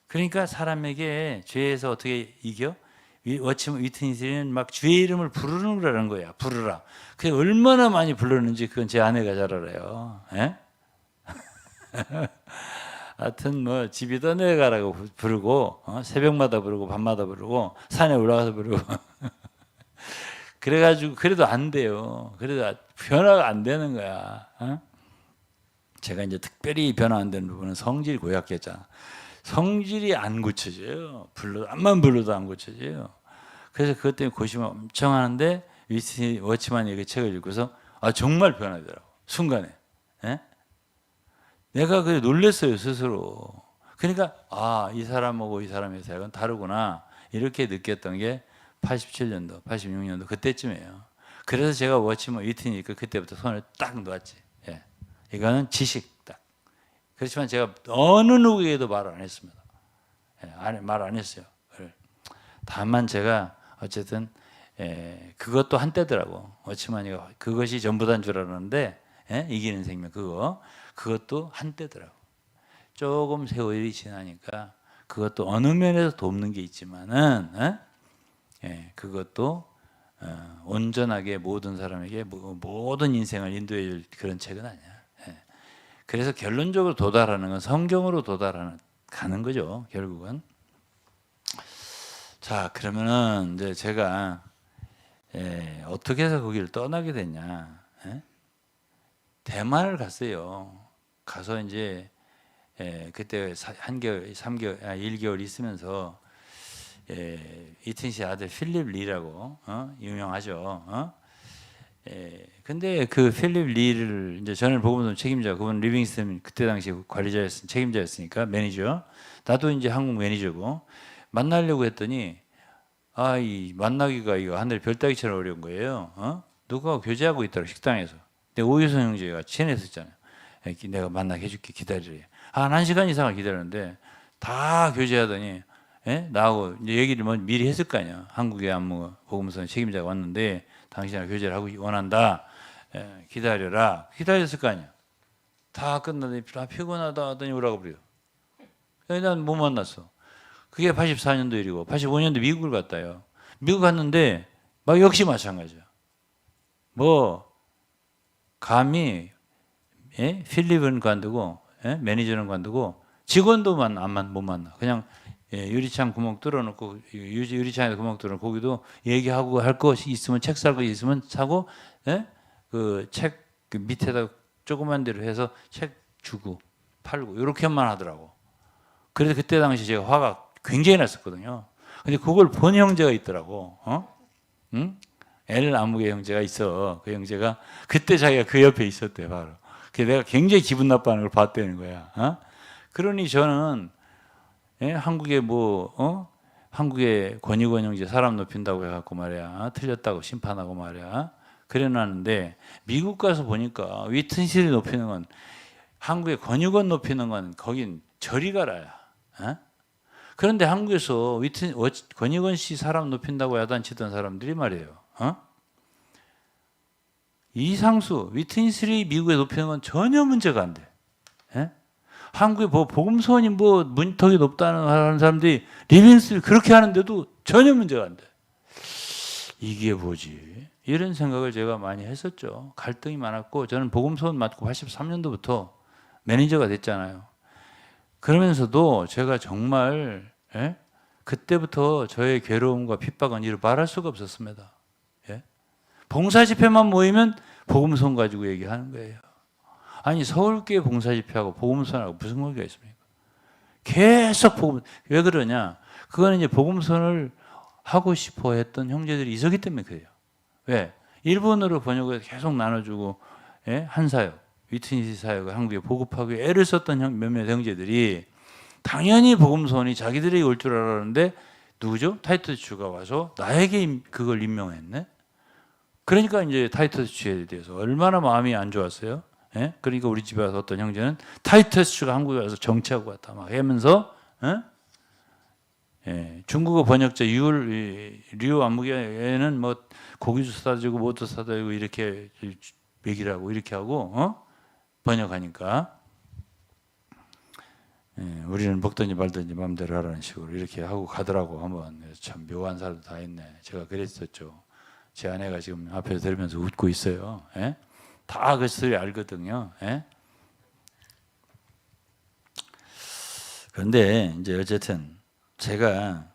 그러니까 사람에게 죄에서 어떻게 이겨? 위트니스는 막 주의 이름을 부르는 거라는 거야. 부르라. 그게 얼마나 많이 부르는지 그건 제 아내가 잘 알아요. 하여튼 뭐 집이다 내가라고 부르고 새벽마다 부르고 밤마다 부르고 산에 올라가서 부르고 그래가지고 그래도 안 돼요. 그래도 변화가 안 되는 거야. 제가 이제 특별히 변화 안 되는 부분은 성질 고약했잖아. 성질이 안 고쳐져요. 암만 불러도 안 고쳐져요. 그래서 그것 때문에 고심을 엄청 하는데 워치만이 그 책을 읽고서 정말 변하더라고. 순간에. 내가 그래 놀랐어요 스스로. 그러니까 이 사람하고 이 사람의 사역은 다르구나 이렇게 느꼈던 게 87년도, 86년도 그때쯤이에요. 그래서 제가 워치만 위트니까 그때부터 손을 딱 놓았지. 이거는 지식 딱. 그렇지만 제가 어느 누구에게도 말 안 했습니다. 말 안 했어요. 다만 제가 어쨌든 그것도 한때더라고. 워치만이가 그것이 전부다인 줄 알았는데 이기는 생명 그것도 한때더라고. 조금 세월이 지나니까 그것도 어느 면에서 돕는 게 있지만은 그것도 온전하게 모든 사람에게 모든 인생을 인도해 줄 그런 책은 아니야. 그래서 결론적으로 도달하는 건 성경으로 가는 거죠. 결국은. 자, 그러면은 이제 제가 어떻게 해서 거기를 떠나게 됐냐? 대만을 갔어요. 가서 이제 그때 1개월 있으면서 이튼시 아들 필립 리라고 유명하죠. 근데 그 필립 리를 이제 전을 보고서 책임자, 그분 리빙스턴 그때 당시 책임자였으니까 매니저. 나도 이제 한국 매니저고 만나려고 했더니 이 만나기가 이거 하늘의 별 따기처럼 어려운 거예요. 누가 교제하고 있더라고 식당에서. 근데 오유선 형제가 친했었잖아요. 내가 만나게 해줄게 기다리래. 한 1시간 이상을 기다렸는데 다 교제하더니 나하고 이제 얘기를 미리 했을 거 아니야. 한국의 안무 복음서 책임자가 왔는데 당신하고 교제를 하고 원한다. 기다려라. 기다렸을 거 아니야. 다 끝나더니 피곤하다 하더니 오라고 그래요. 난 못 만났어. 그게 84년도 일이고 85년도 미국을 갔다요. 미국 갔는데 막 역시 마찬가지야. 뭐 감히 필립은 관두고 매니저는 관두고 직원도만 못 만나. 그냥 유리창 구멍 뚫어놓고 유리창에 구멍 뚫어놓고 거기도 얘기하고 할 것이 있으면 책 살 거 있으면 사고 그 책 그 밑에다 조그만 데로 해서 책 주고 팔고 이렇게만 하더라고. 그래서 그때 당시 제가 화가 굉장히 났었거든요. 근데 그걸 본 형제가 있더라고. 응? 엘 아무개 형제가 있어. 그 형제가 그때 자기가 그 옆에 있었대 바로. 그래서 내가 굉장히 기분 나빠하는 걸 봤다는 거야. 그러니 저는 한국의 한국의 권익원 형제 사람 높인다고 해갖고 말이야 틀렸다고 심판하고 말이야 그래놨는데 미국 가서 보니까 위튼실이 높이는 건 한국의 권익원 높이는 건 거긴 저리 가라야. 그런데 한국에서 권익원 씨 사람 높인다고 야단치던 사람들이 말이에요. 이상수, 위튼실이 미국에 높이는 건 전혀 문제가 안 돼. 한국의 복음서원이 문턱이 높다는 하는 사람들이 리빈스를 그렇게 하는데도 전혀 문제가 안 돼. 이게 뭐지? 이런 생각을 제가 많이 했었죠. 갈등이 많았고 저는 복음서원 맡고 83년도부터 매니저가 됐잖아요. 그러면서도 제가 정말 그때부터 저의 괴로움과 핍박은 이루 말할 수가 없었습니다. 봉사집회만 모이면 복음서원 가지고 얘기하는 거예요. 아니 서울교회 봉사집회하고 복음서원하고 무슨 관계가 있습니까? 계속 왜 그러냐? 그거는 이제 복음서원을 하고 싶어 했던 형제들이 있었기 때문에 그래요. 왜? 일본어로 번역해서 계속 나눠주고 한 사역, 위트니스 사역을 한국에 보급하고 애를 썼던 몇몇 형제들이 당연히 복음서원이 자기들이 올 줄 알았는데 누구죠? 타이터스 주가 와서 나에게 그걸 임명했네. 그러니까 이제 타이터스 주에 대해서 얼마나 마음이 안 좋았어요. 그러니까 우리 집에 와서 어떤 형제는 타이터스 주가 한국에 와서 정치하고 왔다 막 하면서 중국어 번역자 류 안무개는 뭐 고기도 사다 주고 뭐도 사다 주고 이렇게 얘기를 하고 이렇게 하고 번역하니까 우리는 먹든지 말든지 마음대로 하라는 식으로 이렇게 하고 가더라고. 한번 참 묘한 사람도 다 있네. 제가 그랬었죠. 제 아내가 지금 앞에서 들으면서 웃고 있어요. 다 그 소리 알거든요. 그런데 이제 어쨌든 제가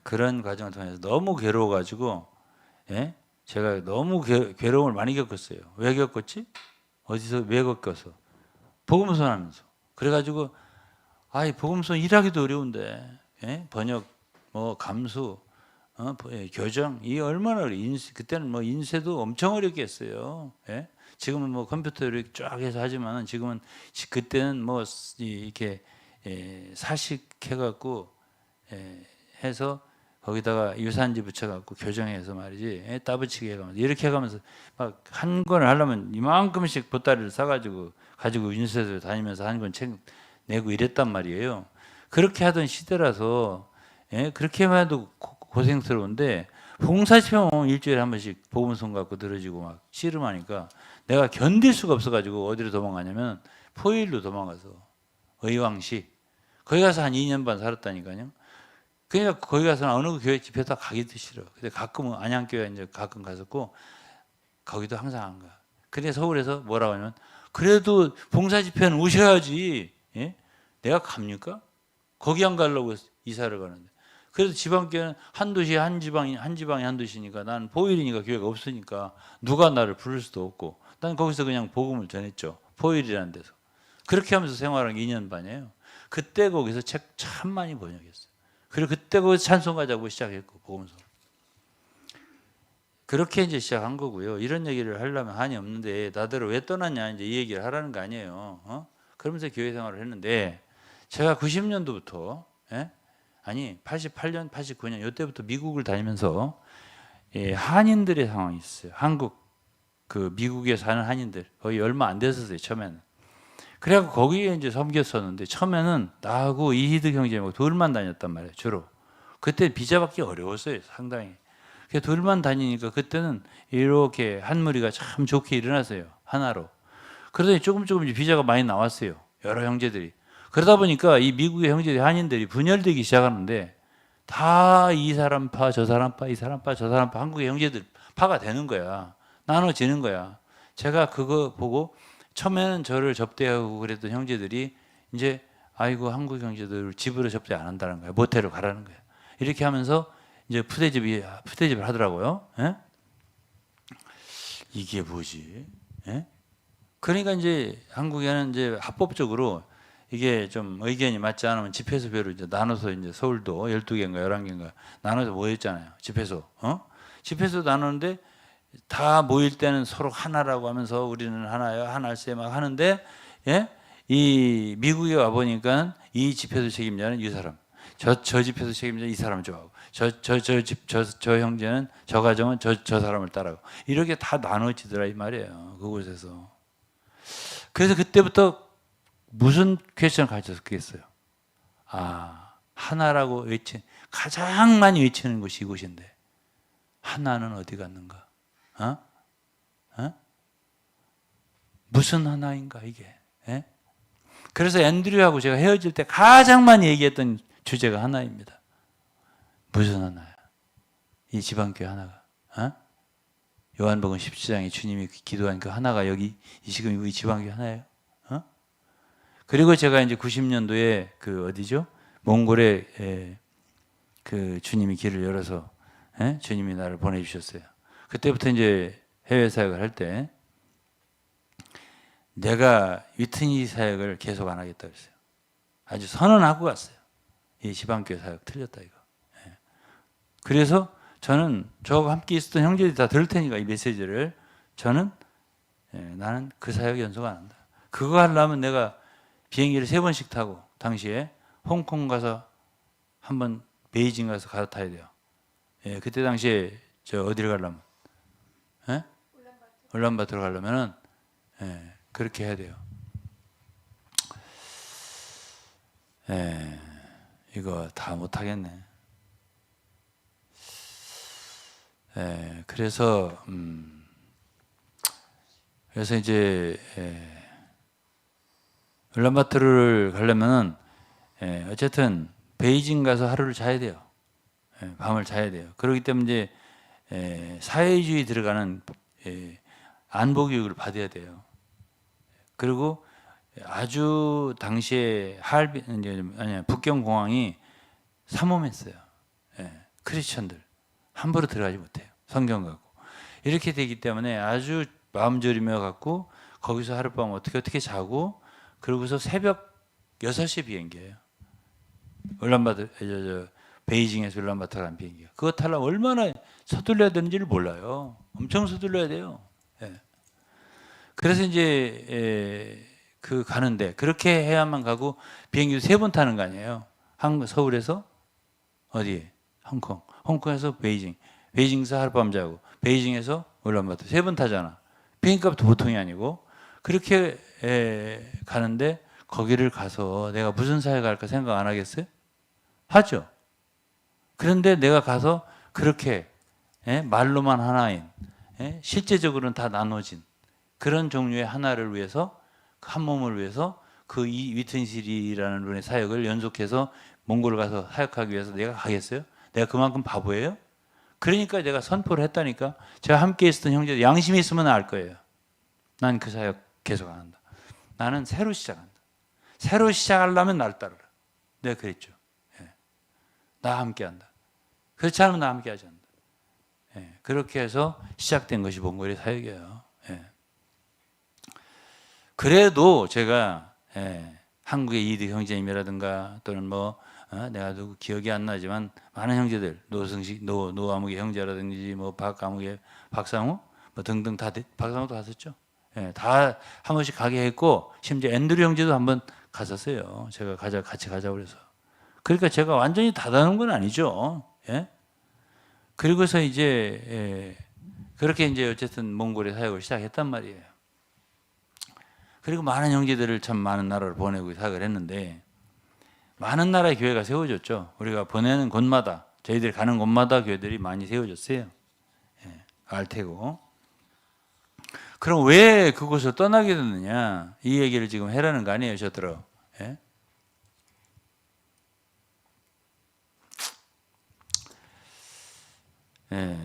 그런 과정을 통해서 너무 괴로워가지고 제가 너무 괴로움을 많이 겪었어요. 왜 겪었지? 어디서 왜 겪어서? 복음서 하면서. 그래가지고 복음서 일하기도 어려운데 번역, 감수, 교정 이 얼마나 그때는 인쇄도 엄청 어렵게 했어요. 지금은 컴퓨터 이렇게 쫙 해서 하지만 지금은 그때는 이렇게 사식해갖고 해서 거기다가 유산지 붙여갖고 교정해서 말이지 따붙이게 해가면서 이렇게 해가면서 막 한 권을 하려면 이만큼씩 보따리를 싸가지고 가지고 인쇄소에 다니면서 한 권 책 내고 이랬단 말이에요. 그렇게 하던 시대라서 그렇게만 해도 고생스러운데 봉사시험 일주일에 한 번씩 복음서 갖고 들어지고 막 씨름하니까 내가 견딜 수가 없어가지고 어디로 도망가냐면 포일로 도망가서 의왕시 거기 가서 한 2년 반 살았다니까요. 그러니까 거기 가서는 어느 교회 집회 다 가기도 싫어. 근데 가끔은 안양교회 이제 가끔 갔었고 거기도 항상 안 가. 근데 서울에서 뭐라고 하냐면 그래도 봉사집회는 오셔야지. 내가 갑니까? 거기 안 가려고 이사를 가는데. 그래서 지방교회는 한 도시에 한 지방에 한 도시니까 나는 포일이니까 교회가 없으니까 누가 나를 부를 수도 없고 난 거기서 그냥 복음을 전했죠. 포일이라는 데서. 그렇게 하면서 생활한 2년 반이에요. 그때 거기서 책 참 많이 번역했어요. 그리고 그때 거기서 찬송가자고 시작했고 복음서. 그렇게 이제 시작한 거고요. 이런 얘기를 하려면 한이 없는데 나더러 왜 떠났냐 이제 이 얘기를 하라는 거 아니에요. 그러면서 교회 생활을 했는데 제가 90년도부터 88년, 89년 이때부터 미국을 다니면서 한인들의 상황이 있어요. 미국에 사는 한인들 거의 얼마 안 됐었어요 처음에는. 그래갖고 거기에 이제 섬겼었는데 처음에는 나하고 이희득 형제하고 둘만 다녔단 말이에요 주로. 그때 비자 받기 어려웠어요 상당히. 그래서 둘만 다니니까 그때는 이렇게 한 무리가 참 좋게 일어났어요 하나로. 그러더니 조금 비자가 많이 나왔어요 여러 형제들이. 그러다 보니까 이 미국의 형제들 한인들이 분열되기 시작하는데 다 이 사람 파, 저 사람 파, 이 사람 파, 저 사람 파, 한국의 형제들 파가 되는 거야. 나눠지는 거야. 제가 그거 보고 처음에는 저를 접대하고 그랬던 형제들이 이제 아이고 한국 형제들 집으로 접대 안 한다는 거야. 모텔로 가라는 거야. 이렇게 하면서 이제 푸대집을 하더라고요. 예? 이게 뭐지? 예? 그러니까 이제 한국에는 이제 합법적으로 이게 좀 의견이 맞지 않으면 집회소별로 이제 나눠서 이제 서울도 12개인가 11개인가 나눠서 모였잖아요. 집회소. 집회소 나누는데 다 모일 때는 서로 하나라고 하면서 우리는 하나요. 하나일세 막 하는데 예? 이 미국에 와 보니까 이 집회소 책임자는 이 사람. 저 집회소 책임자 이 사람 좋아하고 저 형제는 저 가정은 저 사람을 따라가고 이렇게 다 나눠지더라 이 말이에요. 그곳에서. 그래서 그때부터 무슨 퀘스천을 가졌겠어요? 하나라고 가장 많이 외치는 곳이 이곳인데 하나는 어디 갔는가? 무슨 하나인가 이게? 예? 그래서 앤드류하고 제가 헤어질 때 가장 많이 얘기했던 주제가 하나입니다. 무슨 하나야? 이 지방교회 하나가. 요한복음 17장에 주님이 기도한 그 하나가 여기 지금 이 지방교회 하나예요. 그리고 제가 이제 90년도에 그 어디죠? 몽골에 그 주님이 길을 열어서 주님이 나를 보내주셨어요. 그때부터 이제 해외 사역을 할 때 내가 위트니 사역을 계속 안 하겠다 그랬어요. 아주 선언하고 갔어요. 이 지방교회 사역 틀렸다 이거. 그래서 저는 저하고 함께 있었던 형제들이 다 들을 테니까 이 메시지를 저는 나는 그 사역 연속 안 한다. 그거 하려면 내가 비행기를 3번씩 타고 당시에 홍콩 가서 한번 베이징 가서 갈아타야 돼요. 그때 당시에 저 어디를 가려면 울란바토르 가려면은 그렇게 해야 돼요. 이거 다 못하겠네. 그래서 이제 울란바토르를 가려면은 어쨌든 베이징 가서 하루를 자야 돼요. 밤을 자야 돼요. 그렇기 때문에 이제 사회주의 들어가는 안보 교육을 받아야 돼요. 그리고 아주 당시에 북경 공항이 삼엄했어요. 크리스천들 함부로 들어가지 못해요. 성경 갖고 이렇게 되기 때문에 아주 마음 졸이며 갖고 거기서 하룻밤 어떻게 자고 그러고서 새벽 6시 비행기예요. 베이징에서 울란바토르 간 비행기가. 그거 타려면 얼마나 서둘러야 되는지를 몰라요. 엄청 서둘러야 돼요. 그래서 이제 그 가는데 그렇게 해야만 가고 비행기도 3번 타는 거 아니에요. 서울에서 어디? 홍콩에서 베이징에서 하룻밤 자고 베이징에서 울란바토르 3번 타잖아. 비행값도 보통이 아니고 그렇게 가는데 거기를 가서 내가 무슨 사회가 할까 생각 안 하겠어요? 하죠. 그런데 내가 가서 그렇게 말로만 하나인 실제적으로는 다 나눠진 그런 종류의 하나를 위해서 한 몸을 위해서 그 이 위튼실이라는 분의 사역을 연속해서 몽골을 가서 사역하기 위해서 내가 가겠어요? 내가 그만큼 바보예요? 그러니까 내가 선포를 했다니까. 제가 함께 있었던 형제들 양심이 있으면 알 거예요. 난 그 사역 계속 안 한다. 나는 새로 시작한다. 새로 시작하려면 날 따르라. 내가 그랬죠. 나 함께 한다. 그렇지 않으면 나 함께 하지 않는다. 그렇게 해서 시작된 것이 몽골의 사역이에요. 그래도 제가 한국의 이득 형제님이라든가 또는 내가 누구 기억이 안 나지만 많은 형제들 노아무개 형제라든지 박아무개 박상우 등등 다 박상우도 갔었죠. 다 한 번씩 가게 했고 심지어 앤드류 형제도 한번 갔었어요. 제가 같이 가자 그래서. 그러니까 제가 완전히 닫아놓은 건 아니죠. 그리고서 이제 그렇게 이제 어쨌든 몽골의 사역을 시작했단 말이에요. 그리고 많은 형제들을 참 많은 나라를 보내고 사역을 했는데 많은 나라의 교회가 세워졌죠. 우리가 보내는 곳마다 저희들이 가는 곳마다 교회들이 많이 세워졌어요. 알 테고. 그럼 왜 그곳을 떠나게 됐느냐 이 얘기를 지금 해라는 거 아니에요. 저들어. 예.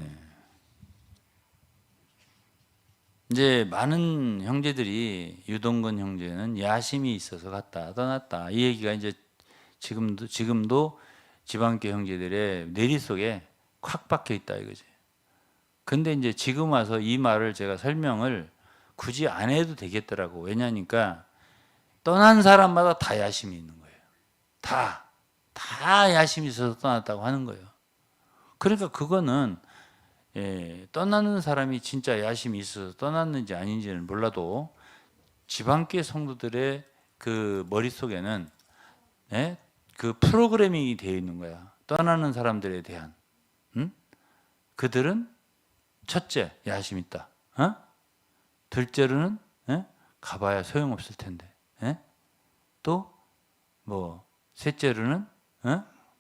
이제 많은 형제들이 유동근 형제는 야심이 있어서 갔다 떠났다. 이 얘기가 이제 지금도 지방교 형제들의 뇌리 속에 콱 박혀 있다 이거지. 근데 이제 지금 와서 이 말을 제가 설명을 굳이 안 해도 되겠더라고. 왜냐니까 떠난 사람마다 다 야심이 있는 거예요. 다 야심이 있어서 떠났다고 하는 거예요. 그러니까 그거는 떠나는 사람이 진짜 야심이 있어서 떠났는지 아닌지는 몰라도 지방교회 성도들의 그 머릿속에는 그 프로그래밍이 되어 있는 거야. 떠나는 사람들에 대한. 응? 그들은 첫째, 야심 있다. 둘째로는 가봐야 소용없을 텐데. 또 뭐 셋째로는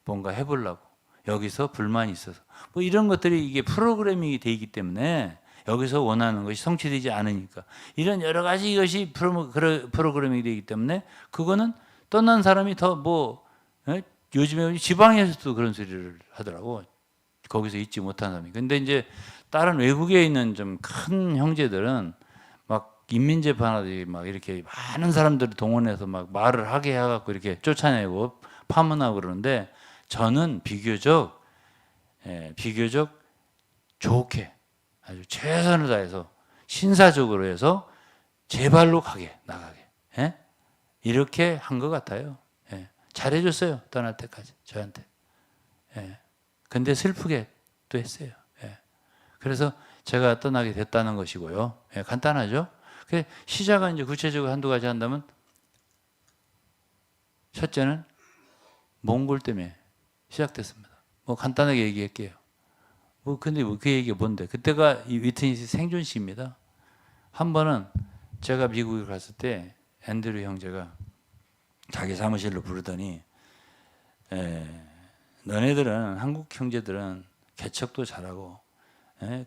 뭔가 해보려고. 여기서 불만이 있어서. 뭐 이런 것들이 이게 프로그래밍이 되어 있기 때문에 여기서 원하는 것이 성취되지 않으니까. 이런 여러 가지 것이 프로그래밍이 되기 때문에 그거는 떠난 사람이 더 뭐 요즘에 지방에서도 그런 소리를 하더라고. 거기서 잊지 못한 사람이. 근데 이제 다른 외국에 있는 좀 큰 형제들은 막 인민재판하듯이 막 이렇게 많은 사람들을 동원해서 막 말을 하게 해갖고 이렇게 쫓아내고 파문하고 그러는데 저는 비교적 좋게 아주 최선을 다해서 신사적으로 해서 제 발로 나가게 이렇게 한 것 같아요. 잘해줬어요. 떠날 때까지 저한테. 근데 슬프게 또 했어요. 그래서 제가 떠나게 됐다는 것이고요. 간단하죠? 시작은 이제 구체적으로 한두 가지 한다면 첫째는 몽골 때문에 시작됐습니다. 뭐 간단하게 얘기할게요. 근데 그 얘기가 뭔데? 그때가 이 위트니스 생존시입니다. 한 번은 제가 미국에 갔을 때 앤드류 형제가 자기 사무실로 부르더니 너네들은 한국 형제들은 개척도 잘하고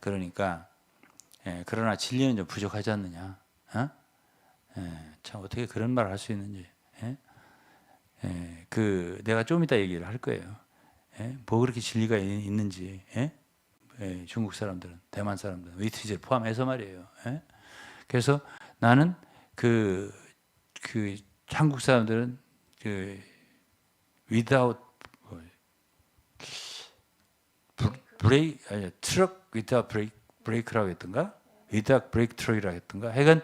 그러니까 그러나 진리는 좀 부족하지 않느냐? 참 어떻게 그런 말을 할 수 있는지. 내가 좀 이따 얘기를 할 거예요. 뭐 그렇게 진리가 있는지. 중국 사람들은, 대만 사람들은, 위트니스를 포함해서 말이에요. 그래서 나는 그 한국 사람들은 without 트럭 without 브레이크라고 했던가? without 브레이크 트럭이라고 했던가? 하여간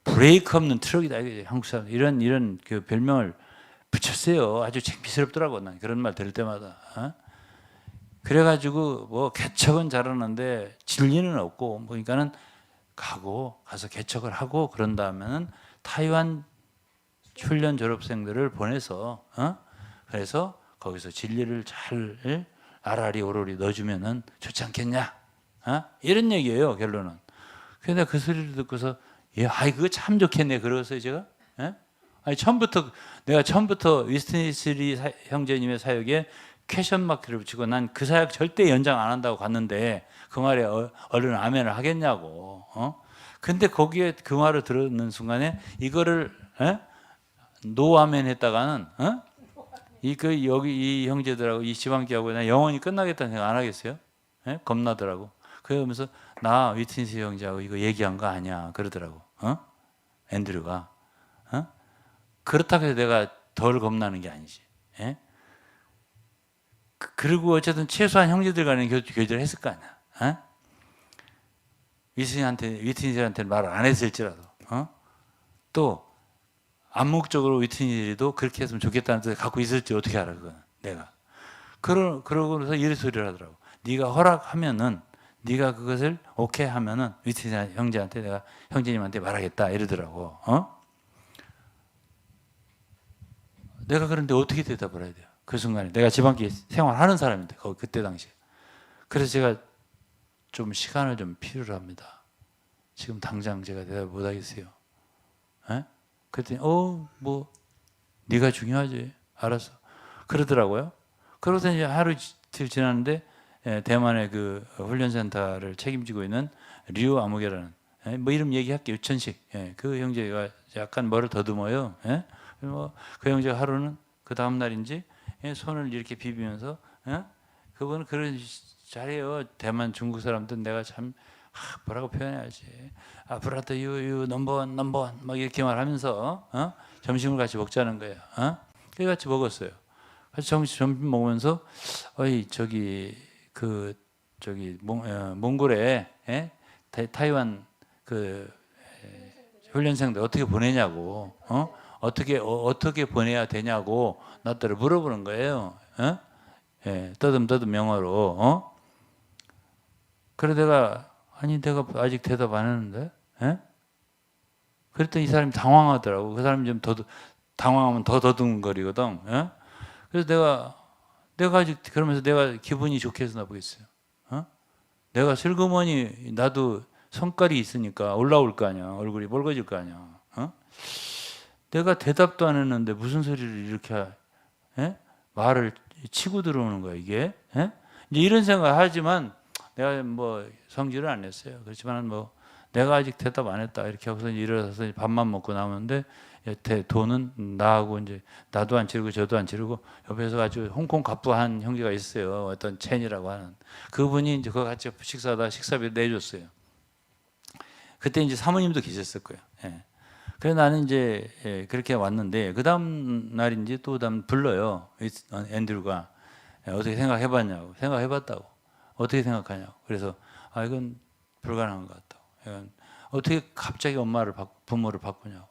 브레이크 없는 트럭이다. 한국 사람 이런 그 별명을 붙였어요. 아주 창피스럽더라고. 난 그런 말 들을 때마다. 그래가지고 뭐 개척은 잘하는데 진리는 없고 그러니까는 가서 개척을 하고 그런 다음에는 타이완 훈련 졸업생들을 보내서 그래서 거기서 진리를 잘 아라리 오로리 넣어주면은 좋지 않겠냐? 이런 얘기예요 결론은. 그래서 그 소리를 듣고서 그거 참 좋겠네 그러고서 제가 내가 처음부터 위스트니스리 형제님의 사역에 퀘션 마크를 붙이고 난 그 사역 절대 연장 안 한다고 갔는데 그 말에 얼른 아멘을 하겠냐고. 근데 거기에 그 말을 들었는 순간에 이거를 노 아멘 했다가는 여기 이 형제들하고 이 지방교하고 나 영원히 끝나겠다는 생각 안 하겠어요? 겁나더라고. 그러면서 나 위트니스 형제하고 이거 얘기한 거 아니야 그러더라고. 앤드류가. 그렇다고 해서 내가 덜 겁나는 게 아니지. 그리고 어쨌든 최소한 형제들 간에 교제를 했을 거 아니야. 위트니스한테는 말을 안 했을지라도. 또 암묵적으로 위트니스도 그렇게 했으면 좋겠다는 뜻을 갖고 있을지 어떻게 알아 그거는 내가. 그러고 나서 이런 소리를 하더라고. 네가 허락하면은 네가 그것을 오케이 하면은 위트니스 형제한테 내가 형제님한테 말하겠다 이러더라고. 내가 그런데 어떻게 대답을 해야 돼요? 그 순간에 내가 지방교회 생활하는 사람인데 그때 당시에. 그래서 제가 좀 시간을 좀 필요로 합니다. 지금 당장 제가 대답을 못 하겠어요. 그랬더니 뭐 네가 중요하지. 알았어. 그러더라고요. 그러고서 이제 하루 이틀 지났는데 대만의 그 훈련센터를 책임지고 있는 류 아무개라는 뭐 이름 얘기할게요. 유천식. 그 형제가 약간 뭐를 더듬어요. 그 형제가 하루는 그 다음 날인지 손을 이렇게 비비면서 그분은 그런 잘해요. 대만 중국 사람들 내가 참 뭐라고 표현해야지. 브라더 유 넘버원 막 이렇게 말하면서 점심을 같이 먹자는 거예요. 그래 같이 먹었어요. 같이 점심 먹으면서 몽골에 타이완 그 훈련생들 어떻게 보내냐고, 어떻게 보내야 되냐고 나더러 물어보는 거예요. 떠듬떠듬 영어로. 그래 내가 아직 대답 안 했는데, 그랬더니 이 사람이 당황하더라고. 그 사람이 좀 더 당황하면 더 더듬거리거든. 그래서 내가 아직 그러면서 내가 기분이 좋게 해서 나보겠어요. 내가 슬그머니 나도 성깔이 있으니까 올라올 거 아니야. 얼굴이 붉어질 거 아니야. 내가 대답도 안 했는데 무슨 소리를 이렇게 말을 치고 들어오는 거야 이게. 이제 이런 생각을 하지만 내가 뭐 성질을 안 냈어요. 그렇지만 뭐 내가 아직 대답 안 했다 이렇게 하고서 일어나서 밥만 먹고 나오는데 여태 돈은 나하고 이제 나도 안 치르고 저도 안 치르고 옆에서 아주 홍콩 갑부한 형제가 있어요. 어떤 첸이라고 하는 그분이 이제 그거 같이 식사하다 식사비 내줬어요. 그때 이제 사모님도 계셨을 거예요. 그래서 나는 이제 그렇게 왔는데 그 다음 날인지 또 다음 불러요. 앤드류가 어떻게 생각해봤냐고. 생각해봤다고. 어떻게 생각하냐고. 그래서 이건 불가능한 것 같다고. 이건 어떻게 갑자기 부모를 바꾸냐고.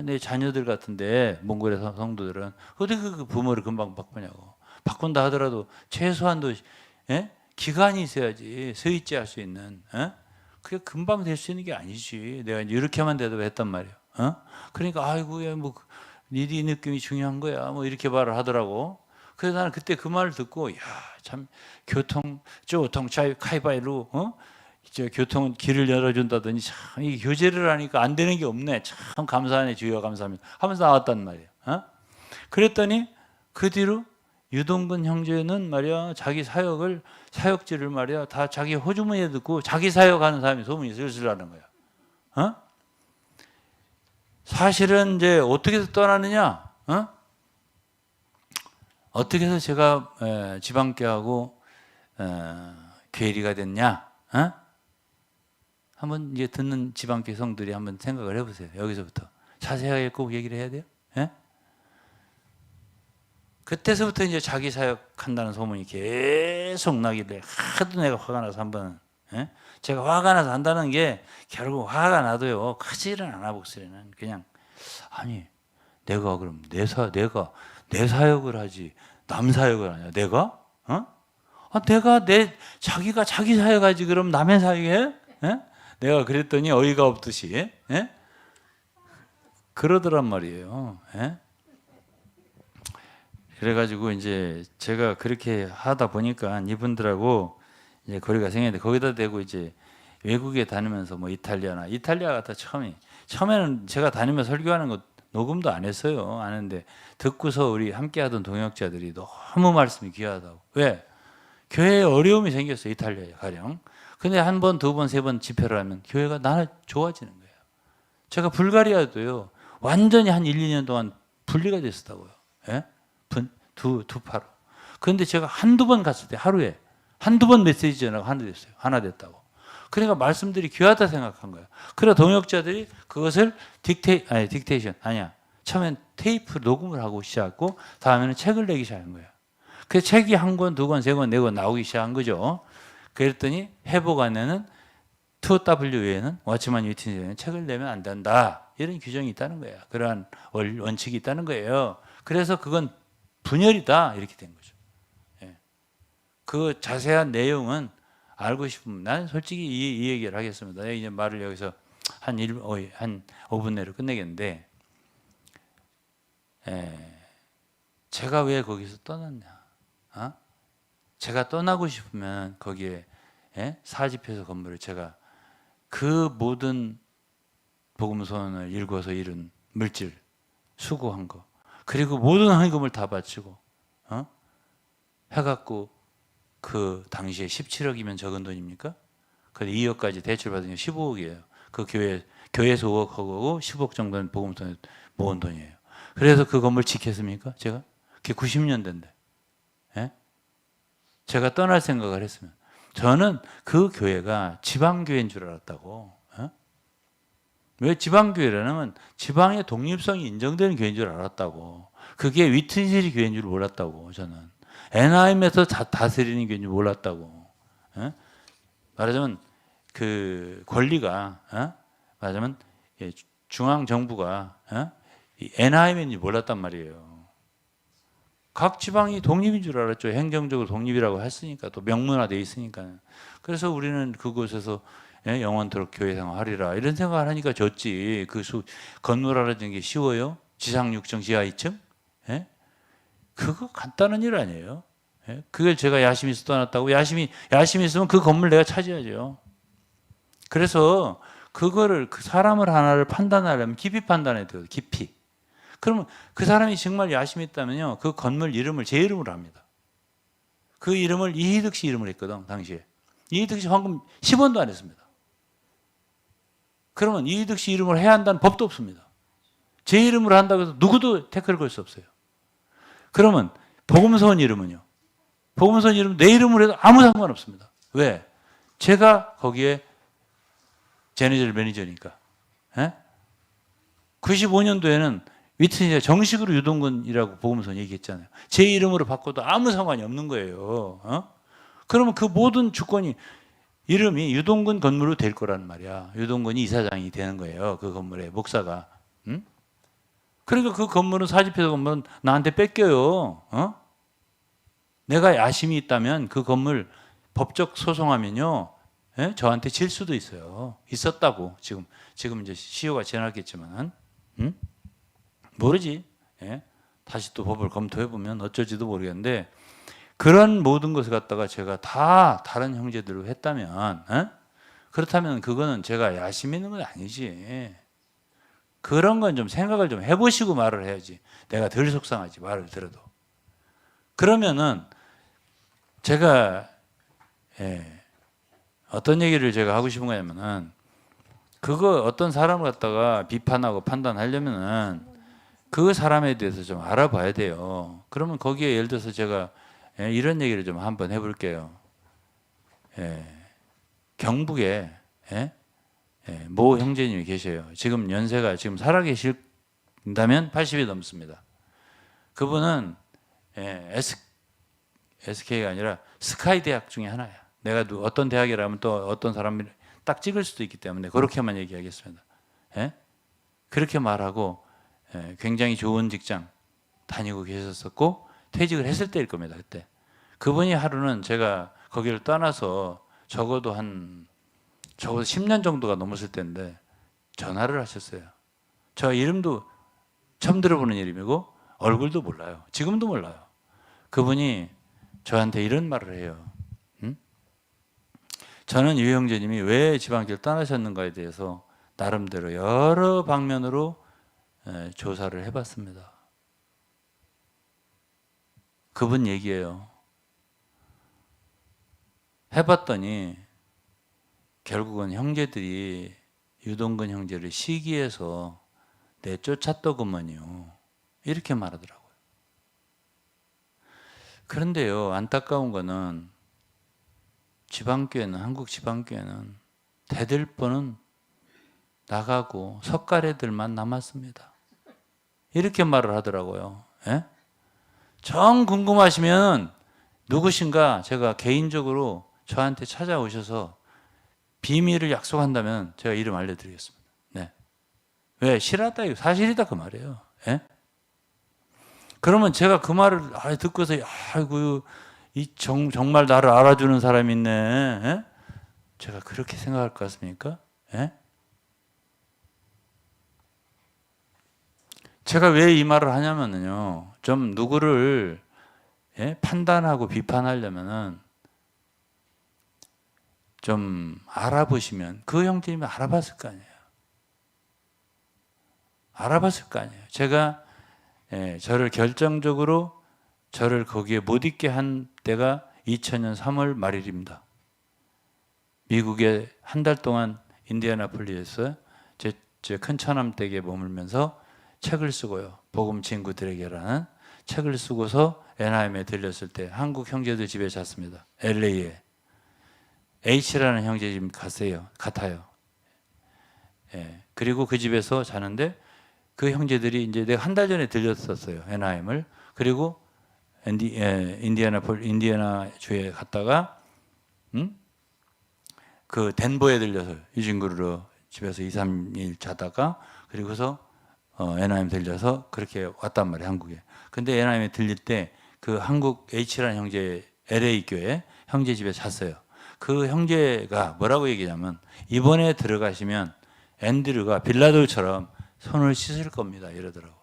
내 자녀들 같은데 몽골의 성도들은 어떻게 그 부모를 금방 바꾸냐고. 바꾼다 하더라도 최소한도 기간이 있어야지 서있지 할 수 있는. 그게 금방 될 수 있는 게 아니지. 내가 이렇게만 대답했단 말이야. 그러니까 아이고 뭐 네 느낌이 중요한 거야. 뭐 이렇게 말을 하더라고. 그래서 나는 그때 그 말을 듣고 참 교통 차이 카이바이로 교통은 길을 열어준다더니 참 이 교제를 하니까 안 되는 게 없네. 참 감사하네 주여 감사합니다 하면서 나왔단 말이에요. 그랬더니 그 뒤로 유동근 형제는 말이야 자기 사역지를 말이야 다 자기 호주머니에 듣고 자기 사역하는 사람이 소문이 슬슬 나는 거야. 사실은 이제 어떻게 해서 떠나느냐? 어떻게 해서 제가 지방교하고 괴리가 됐냐? 한번 이제 듣는 지방교 성들이 한번 생각을 해보세요. 여기서부터 자세하게 꼭 얘기를 해야 돼요. 그때서부터 이제 자기 사역한다는 소문이 계속 나길래 하도 내가 화가 나서 한번 제가 화가 나서 한다는 게 결국 화가 나도요 크지는 않아. 목소리는 그냥 내가 그럼 내가 내 사역을 하지 남 사역을 하냐 내가? 내가 자기가 자기 사역하지 그럼 남의 사역해? 내가 그랬더니 어이가 없듯이 그러더란 말이에요. 그래가지고 이제 제가 그렇게 하다 보니까 이분들하고 이제 거리가 생겼는데 거기다 대고 이제 외국에 다니면서 뭐 이탈리아 갔다 처음에는 제가 다니면서 설교하는 거 녹음도 안 했어요. 안 했는데 듣고서 우리 함께하던 동역자들이 너무 말씀이 귀하다고. 왜? 교회에 어려움이 생겼어요. 이탈리아에 가령. 근데 한 번, 두 번, 세 번 집회를 하면 교회가 나는 좋아지는 거예요. 제가 불가리아도요. 완전히 한 1, 2년 동안 분리가 됐었다고요. 두 파로. 그런데 제가 한두 번 갔을 때 하루에 한두 번 메시지 전화가 하나 됐다고. 그러니까 말씀들이 귀하다 생각한 거예요. 그래서 동역자들이 그것을 처음엔 테이프 녹음을 하고 시작하고 다음에는 책을 내기 시작한 거예요. 그 책이 한 권, 두 권, 세 권, 네 권 나오기 시작한 거죠. 그랬더니 회복 안에는 2W에는 워치만 위트니스에는 책을 내면 안 된다. 이런 규정이 있다는 거예요. 그러한 원칙이 있다는 거예요. 그래서 그건 분열이다 이렇게 된 거죠. 그 자세한 내용은 알고 싶으면 나는 솔직히 이 얘기를 하겠습니다. 이제 말을 여기서 한 5분 내로 끝내겠는데 제가 왜 거기서 떠났냐? 제가 떠나고 싶으면 거기에 사집회소 건물을 제가 그 모든 복음서원을 읽어서 이룬 물질 수고한 거 그리고 모든 헌금을 다 바치고 해갖고 그 당시에 17억이면 적은 돈입니까? 근데 2억까지 대출받은 게 15억이에요. 그 교회에서 5억 하고 10억 정도는 복음서에 모은 돈이에요. 그래서 그 건물 지켰습니까? 제가? 그게 90년대인데. 제가 떠날 생각을 했으면 저는 그 교회가 지방교회인 줄 알았다고. 어? 왜 지방교회라면 지방의 독립성이 인정되는 교회인 줄 알았다고. 그게 위튼실이 교회인 줄 몰랐다고. 저는 애나임에서 다스리는 교회인 줄 몰랐다고. 어? 말하자면 그 권리가 말하자면 중앙 정부가 애나임인지 몰랐단 말이에요. 각 지방이 독립인 줄 알았죠. 행정적으로 독립이라고 했으니까, 또 명문화되어 있으니까. 그래서 우리는 그곳에서 영원토록 교회 생활하리라 이런 생각을 하니까 좋지. 건물 알아주는 게 쉬워요? 지상 6층 지하 2층? 그거 간단한 일 아니에요. 그걸 제가 야심히 써놨다고. 야심히 있으면 그 건물 내가 차지하죠. 그래서 그거를 그 사람을 하나를 판단하려면 깊이 판단해야 돼요. 깊이. 그러면 그 사람이 정말 야심이 있다면요, 그 건물 이름을 제 이름으로 합니다. 그 이름을 이희득 씨 이름으로 했거든, 당시에. 이희득 씨 황금 10원도 안 했습니다. 그러면 이희득 씨 이름으로 해야 한다는 법도 없습니다. 제 이름으로 한다고 해서 누구도 태클을 걸 수 없어요. 그러면 복음서원 이름은요? 복음서원 이름 내 이름으로 해도 아무 상관없습니다. 왜? 제가 거기에 제네럴 매니저니까. 95년도에는 위튼이가 정식으로 유동근이라고 복음서원 얘기했잖아요. 제 이름으로 바꿔도 아무 상관이 없는 거예요. 그러면 그 모든 주권이 이름이 유동근 건물로 될 거란 말이야. 유동근이 이사장이 되는 거예요. 그 건물의 목사가. 그러니까 그 건물은 사집회사 건물은 나한테 뺏겨요. 내가 야심이 있다면 그 건물 법적 소송하면요, 저한테 질 수도 있어요. 있었다고. 지금 이제 시효가 지났겠지만, 모르지. 다시 또 법을 검토해 보면 어쩔지도 모르겠는데, 그런 모든 것을 갖다가 제가 다 다른 형제들로 했다면, 그렇다면 그거는 제가 야심 있는 건 아니지. 그런 건 좀 생각을 좀 해보시고 말을 해야지. 내가 덜 속상하지, 말을 들어도. 그러면은 제가 어떤 얘기를 제가 하고 싶은 거냐면은, 그거 어떤 사람을 갖다가 비판하고 판단하려면은 그 사람에 대해서 좀 알아봐야 돼요. 그러면 거기에 예를 들어서 제가 이런 얘기를 좀 한번 해볼게요. 경북에 모 형제님이 계셔요. 지금 연세가 지금 살아계신다면 80이 넘습니다. 그분은 SK가 아니라 스카이 대학 중에 하나야. 내가 어떤 대학이라면 또 어떤 사람이 딱 찍을 수도 있기 때문에 그렇게만 얘기하겠습니다. 그렇게 말하고 굉장히 좋은 직장 다니고 계셨었고 퇴직을 했을 때일 겁니다. 그때 그분이 하루는 제가 거기를 떠나서 적어도 10년 정도가 넘었을 때인데 전화를 하셨어요. 저 이름도 처음 들어보는 이름이고 얼굴도 몰라요. 지금도 몰라요. 그분이 저한테 이런 말을 해요. 저는 유 형제님이 왜 지방길 떠나셨는가에 대해서 나름대로 여러 방면으로 조사를 해봤습니다. 그분 얘기예요. 해봤더니 결국은 형제들이 유동근 형제를 시기해서 내쫓았더구먼요. 이렇게 말하더라고요. 그런데요, 안타까운 거는 지방교회는, 한국 지방교회는 대들보는 나가고 석가래들만 남았습니다. 이렇게 말을 하더라고요. 정 궁금하시면 누구신가 제가 개인적으로 저한테 찾아오셔서 비밀을 약속한다면 제가 이름 알려드리겠습니다. 네. 왜? 싫었다. 사실이다. 그 말이에요. 그러면 제가 그 말을 듣고서, 아이고, 정말 나를 알아주는 사람이 있네. 제가 그렇게 생각할 것 같습니까? 제가 왜 이 말을 하냐면요. 좀 누구를 판단하고 비판하려면은 좀 알아보시면 그 형제님이 알아봤을 거 아니에요. 알아봤을 거 아니에요. 제가 저를 결정적으로 저를 거기에 못 있게 한 때가 2000년 3월 말일입니다. 미국에 한 달 동안 인디애나폴리스에서 제 큰 처남댁에 머물면서 책을 쓰고요. 복음 친구들에게라는 책을 쓰고서 애나임에 들렸을 때 한국 형제들 집에 잤습니다. LA에. H라는 형제 집 같아요. 예. 그리고 그 집에서 자는데 그 형제들이 이제 내가 한 달 전에 들렸었어요. 애나임을. 그리고 인디애나 주에 갔다가 그 덴버에 들려서 유진그루로 집에서 2, 3일 자다가 그리고서 애나임 들려서 그렇게 왔단 말이에요. 한국에. 근데 애나임에 들릴 때 그 한국 H라는 형제 LA 교회 형제 집에 잤어요. 그 형제가 뭐라고 얘기냐면 이번에 들어가시면 앤드류가 빌라도처럼 손을 씻을 겁니다. 이러더라고.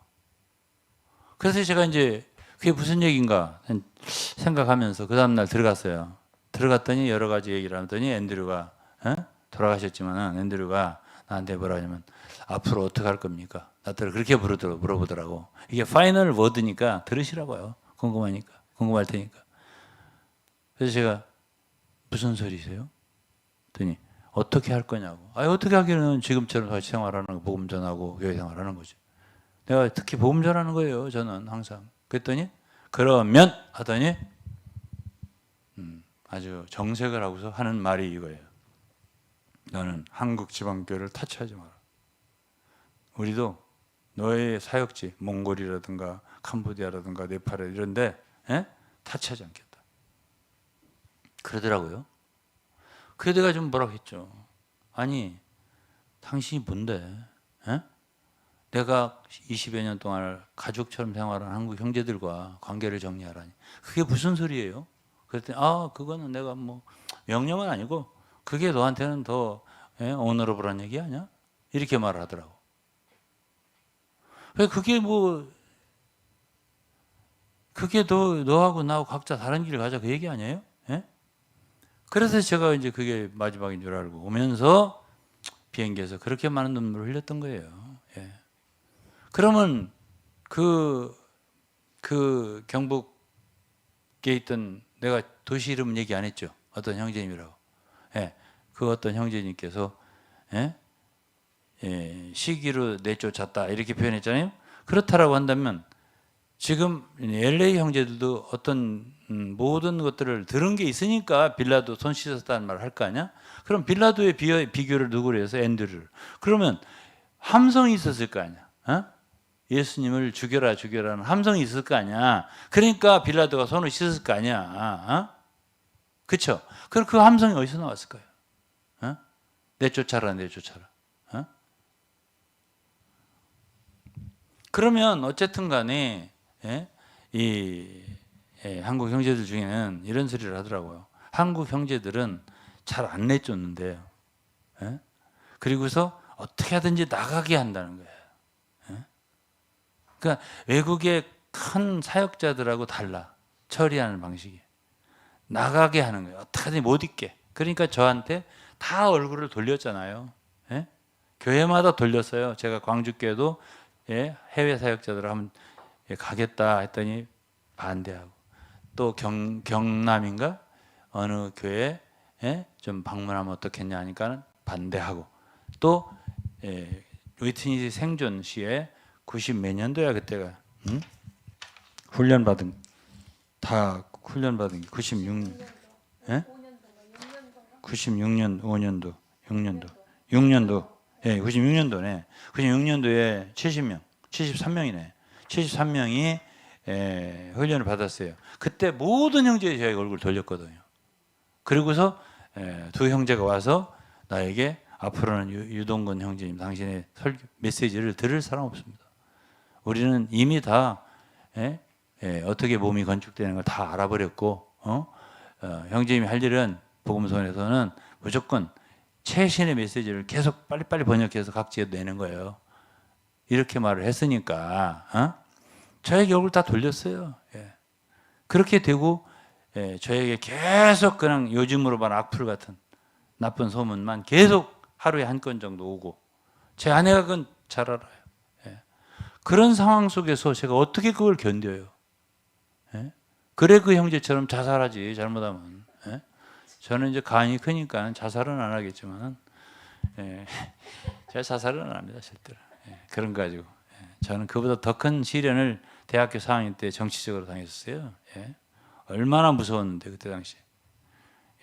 그래서 제가 이제 그게 무슨 얘기인가 생각하면서 그 다음날 들어갔어요. 들어갔더니 여러 가지 얘기를 하더니 앤드류가 돌아가셨지만 앤드류가 나한테 뭐라 하냐면 앞으로 어떻게 할 겁니까? 나한테 그렇게 물어보더라고. 이게 파이널 워드니까 들으시라고요. 궁금할 테니까. 그래서 제가 무슨 소리세요? 그랬더니 어떻게 할 거냐고. 어떻게 하기는 지금처럼 같이 생활하는 거, 복음 전하고 교회 생활하는 거죠. 내가 특히 복음 전하는 거예요. 저는 항상. 그랬더니 그러면 하더니 아주 정색을 하고서 하는 말이 이거예요. 너는 한국 지방교회를 타치하지 마라. 우리도 너의 사역지 몽골이라든가 캄보디아라든가 네팔 이런데 타치하지 않겠다. 그러더라고요. 그래서 내가 좀 뭐라고 했죠. 아니 당신이 뭔데? 내가 20여 년 동안 가족처럼 생활한 한국 형제들과 관계를 정리하라니. 그게 무슨 소리예요? 그랬더니 그거는 내가 뭐 명령은 아니고 그게 너한테는 더 오너러블한 얘기 아니야? 이렇게 말을 하더라고. 왜 그게 너하고 나하고 각자 다른 길을 가자 그 얘기 아니에요? 그래서 제가 이제 그게 마지막인 줄 알고 오면서 비행기에서 그렇게 많은 눈물을 흘렸던 거예요. 예. 그러면 그 경북에 있던 내가 도시 이름 얘기 안 했죠. 어떤 형제님이라고. 예. 그 어떤 형제님께서 시기로 내쫓았다 이렇게 표현했잖아요. 그렇다라고 한다면 지금 LA 형제들도 어떤 모든 것들을 들은 게 있으니까 빌라도 손 씻었다는 말을 할 거 아니야? 그럼 빌라도의 비교를 누구로 해서 앤드류를. 그러면 함성이 있었을 거 아니야? 예수님을 죽여라는 함성이 있을 거 아니야? 그러니까 빌라도가 손을 씻을 거 아니야? 그렇죠? 그럼 그 함성이 어디서 나왔을까요? 내쫓아라. 그러면 어쨌든 간에 한국 형제들 중에는 이런 소리를 하더라고요. 한국 형제들은 잘 안 내쫓는데요. 그리고서 어떻게 하든지 나가게 한다는 거예요. 그러니까 외국의 큰 사역자들하고 달라. 처리하는 방식이. 나가게 하는 거예요. 어떻게든 못 있게. 그러니까 저한테 다 얼굴을 돌렸잖아요. 교회마다 돌렸어요. 제가 광주교회도 해외 사역자들 하면 가겠다 했더니 반대하고 또 경남인가 어느 교회에 좀 방문하면 어떻겠냐 하니까 반대하고 또 위트니 생존 시에 90 몇 년도야 그때가 훈련받은 게 96년 96년 5년도 6년도 96년도네 96년도에 70명 73명이네 73명이 훈련을 받았어요. 그때 모든 형제들이 저희 얼굴 돌렸거든요. 그리고서 두 형제가 와서 나에게 앞으로는 유동건 형제님 당신의 메시지를 들을 사람 없습니다. 우리는 이미 다 어떻게 몸이 건축되는 걸 다 알아버렸고 형제님이 할 일은 복음선에서는 무조건 최신의 메시지를 계속 빨리빨리 번역해서 각지에 내는 거예요. 이렇게 말을 했으니까 저에게 얼굴 다 돌렸어요. 그렇게 되고 저에게 계속 그냥 요즘으로 말하는 악플 같은 나쁜 소문만 계속 하루에 한 건 정도 오고 제 아내가 그건 잘 알아요. 그런 상황 속에서 제가 어떻게 그걸 견뎌요? 그래 그 형제처럼 자살하지 잘못하면. 저는 이제 간이 크니까 자살은 안 하겠지만 제가 자살은 안 합니다 절대로. 그런 거 가지고 저는 그보다 더 큰 시련을 대학교 4학년 때 정치적으로 당했었어요. 얼마나 무서웠는데 그때 당시.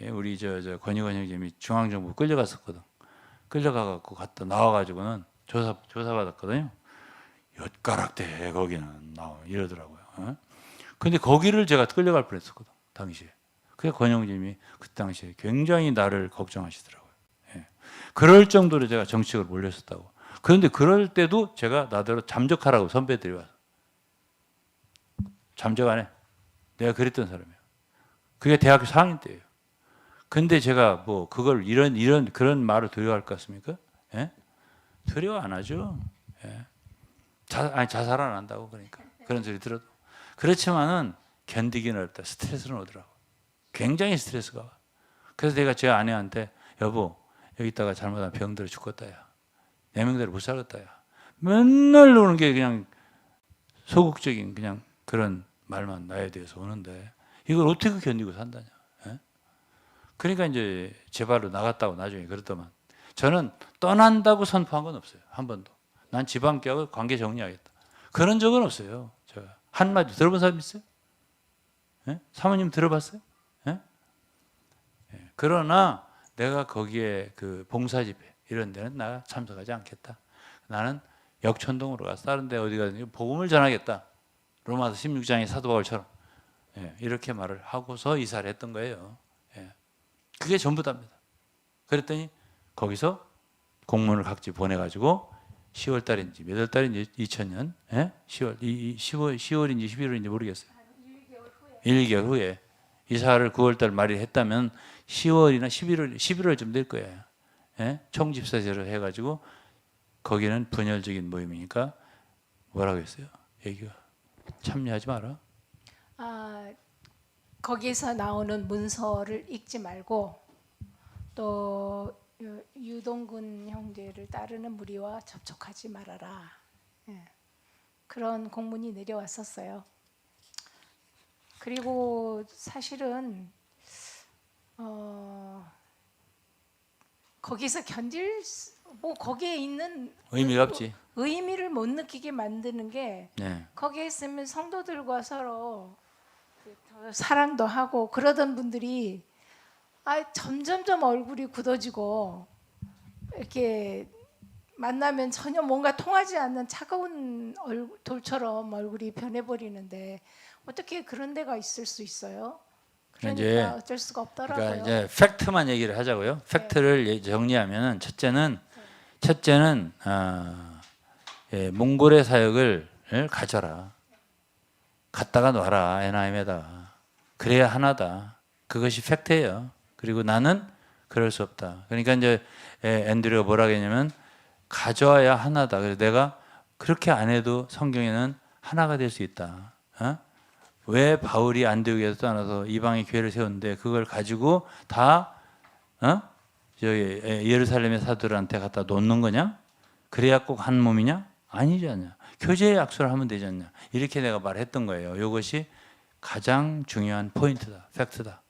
예, 우리 저 권익원 형님이 중앙정부 끌려갔었거든. 끌려가갖고 갔다 나와가지고는 조사받았거든요. 엿가락대 거기는 나와 이러더라고요. 어? 근데 거기를 제가 끌려갈 뻔했었거든 당시에. 그래서 권영님이 그 당시에 굉장히 나를 걱정하시더라고요. 예. 그럴 정도로 제가 정치적으로 몰렸었다고. 그런데 그럴 때도 제가 나대로 잠적하라고 선배들이 와서 잠적 안 해. 내가 그랬던 사람이에요. 그게 대학교 4학년 때예요. 근데 제가 뭐 그걸 이런 그런 말을 두려워할 것 같습니까? 예? 두려워 안 하죠. 예. 자살 안 한다고 그러니까 그런 소리 들어도 그렇지만은 견디기는 어렵다. 스트레스는 오더라고. 굉장히 스트레스가 와. 그래서 내가 제 아내한테 여보 여기 있다가 잘못하면 병들어 죽겠다야. 내 명대로 못 살겠다야. 맨날 오는 게 그냥 소극적인 그냥 그런 말만 나에 대해서 오는데 이걸 어떻게 견디고 산다냐. 예? 그러니까 이제 제 발로 나갔다고 나중에 그랬더만 저는 떠난다고 선포한 건 없어요. 한 번도. 난 지방교하고 관계 정리하겠다. 그런 적은 없어요. 제가 한마디 들어본 사람 있어요? 예? 사모님 들어봤어요? 예? 예. 그러나 내가 거기에 그 봉사집회 이런 데는 나 참석하지 않겠다. 나는 역촌동으로 가서 다른 데 어디 가든지 복음을 전하겠다. 로마서 16장의 사도 바울처럼 예. 이렇게 말을 하고서 이사를 했던 거예요. 예. 그게 전부답니다. 그랬더니 거기서 공문을 각지 보내가지고 10월 달인지 몇 월 달인지 2000년 예? 10월인지 11월인지 모르겠어요. 1개월 후에 이사를 9월 달 말에 했다면 10월이나 11월쯤 될 거예요. 예? 총집사제를 해가지고 거기는 분열적인 모임이니까 뭐라고 했어요? 얘기가 참여하지 마라. 거기에서 나오는 문서를 읽지 말고 또 유동근 형제를 따르는 무리와 접촉하지 말아라. 예. 그런 공문이 내려왔었어요. 그리고 사실은 거기서 거기에 있는 의미가 없지. 의미를 못 느끼게 만드는 게 네. 거기에 있으면 성도들과 서로 사랑도 하고 그러던 분들이 점점점 얼굴이 굳어지고 이렇게 만나면 전혀 뭔가 통하지 않는 차가운 돌처럼 얼굴이 변해버리는데 어떻게 그런 데가 있을 수 있어요? 그러니까 이제 어쩔 수가 없더라고요. 그러니까 이제 팩트만 얘기를 하자고요. 팩트를 정리하면은 첫째는 예, 몽골의 사역을 가져라. 갖다가 놔라 NIM에다가. 그래야 하나다. 그것이 팩트예요. 그리고 나는 그럴 수 없다. 그러니까 이제 앤드류가 뭐라 했냐면 가져와야 하나다. 그래서 내가 그렇게 안 해도 성경에는 하나가 될 수 있다. 어? 왜 바울이 안디옥에서 떠나서 이방의 교회를 세웠는데 그걸 가지고 다 저기 예루살렘의 사도들한테 갖다 놓는 거냐? 그래야 꼭 한 몸이냐? 아니지 않냐? 교제의 약속을 하면 되지 않냐? 이렇게 내가 말했던 거예요. 이것이 가장 중요한 포인트다, 팩트다.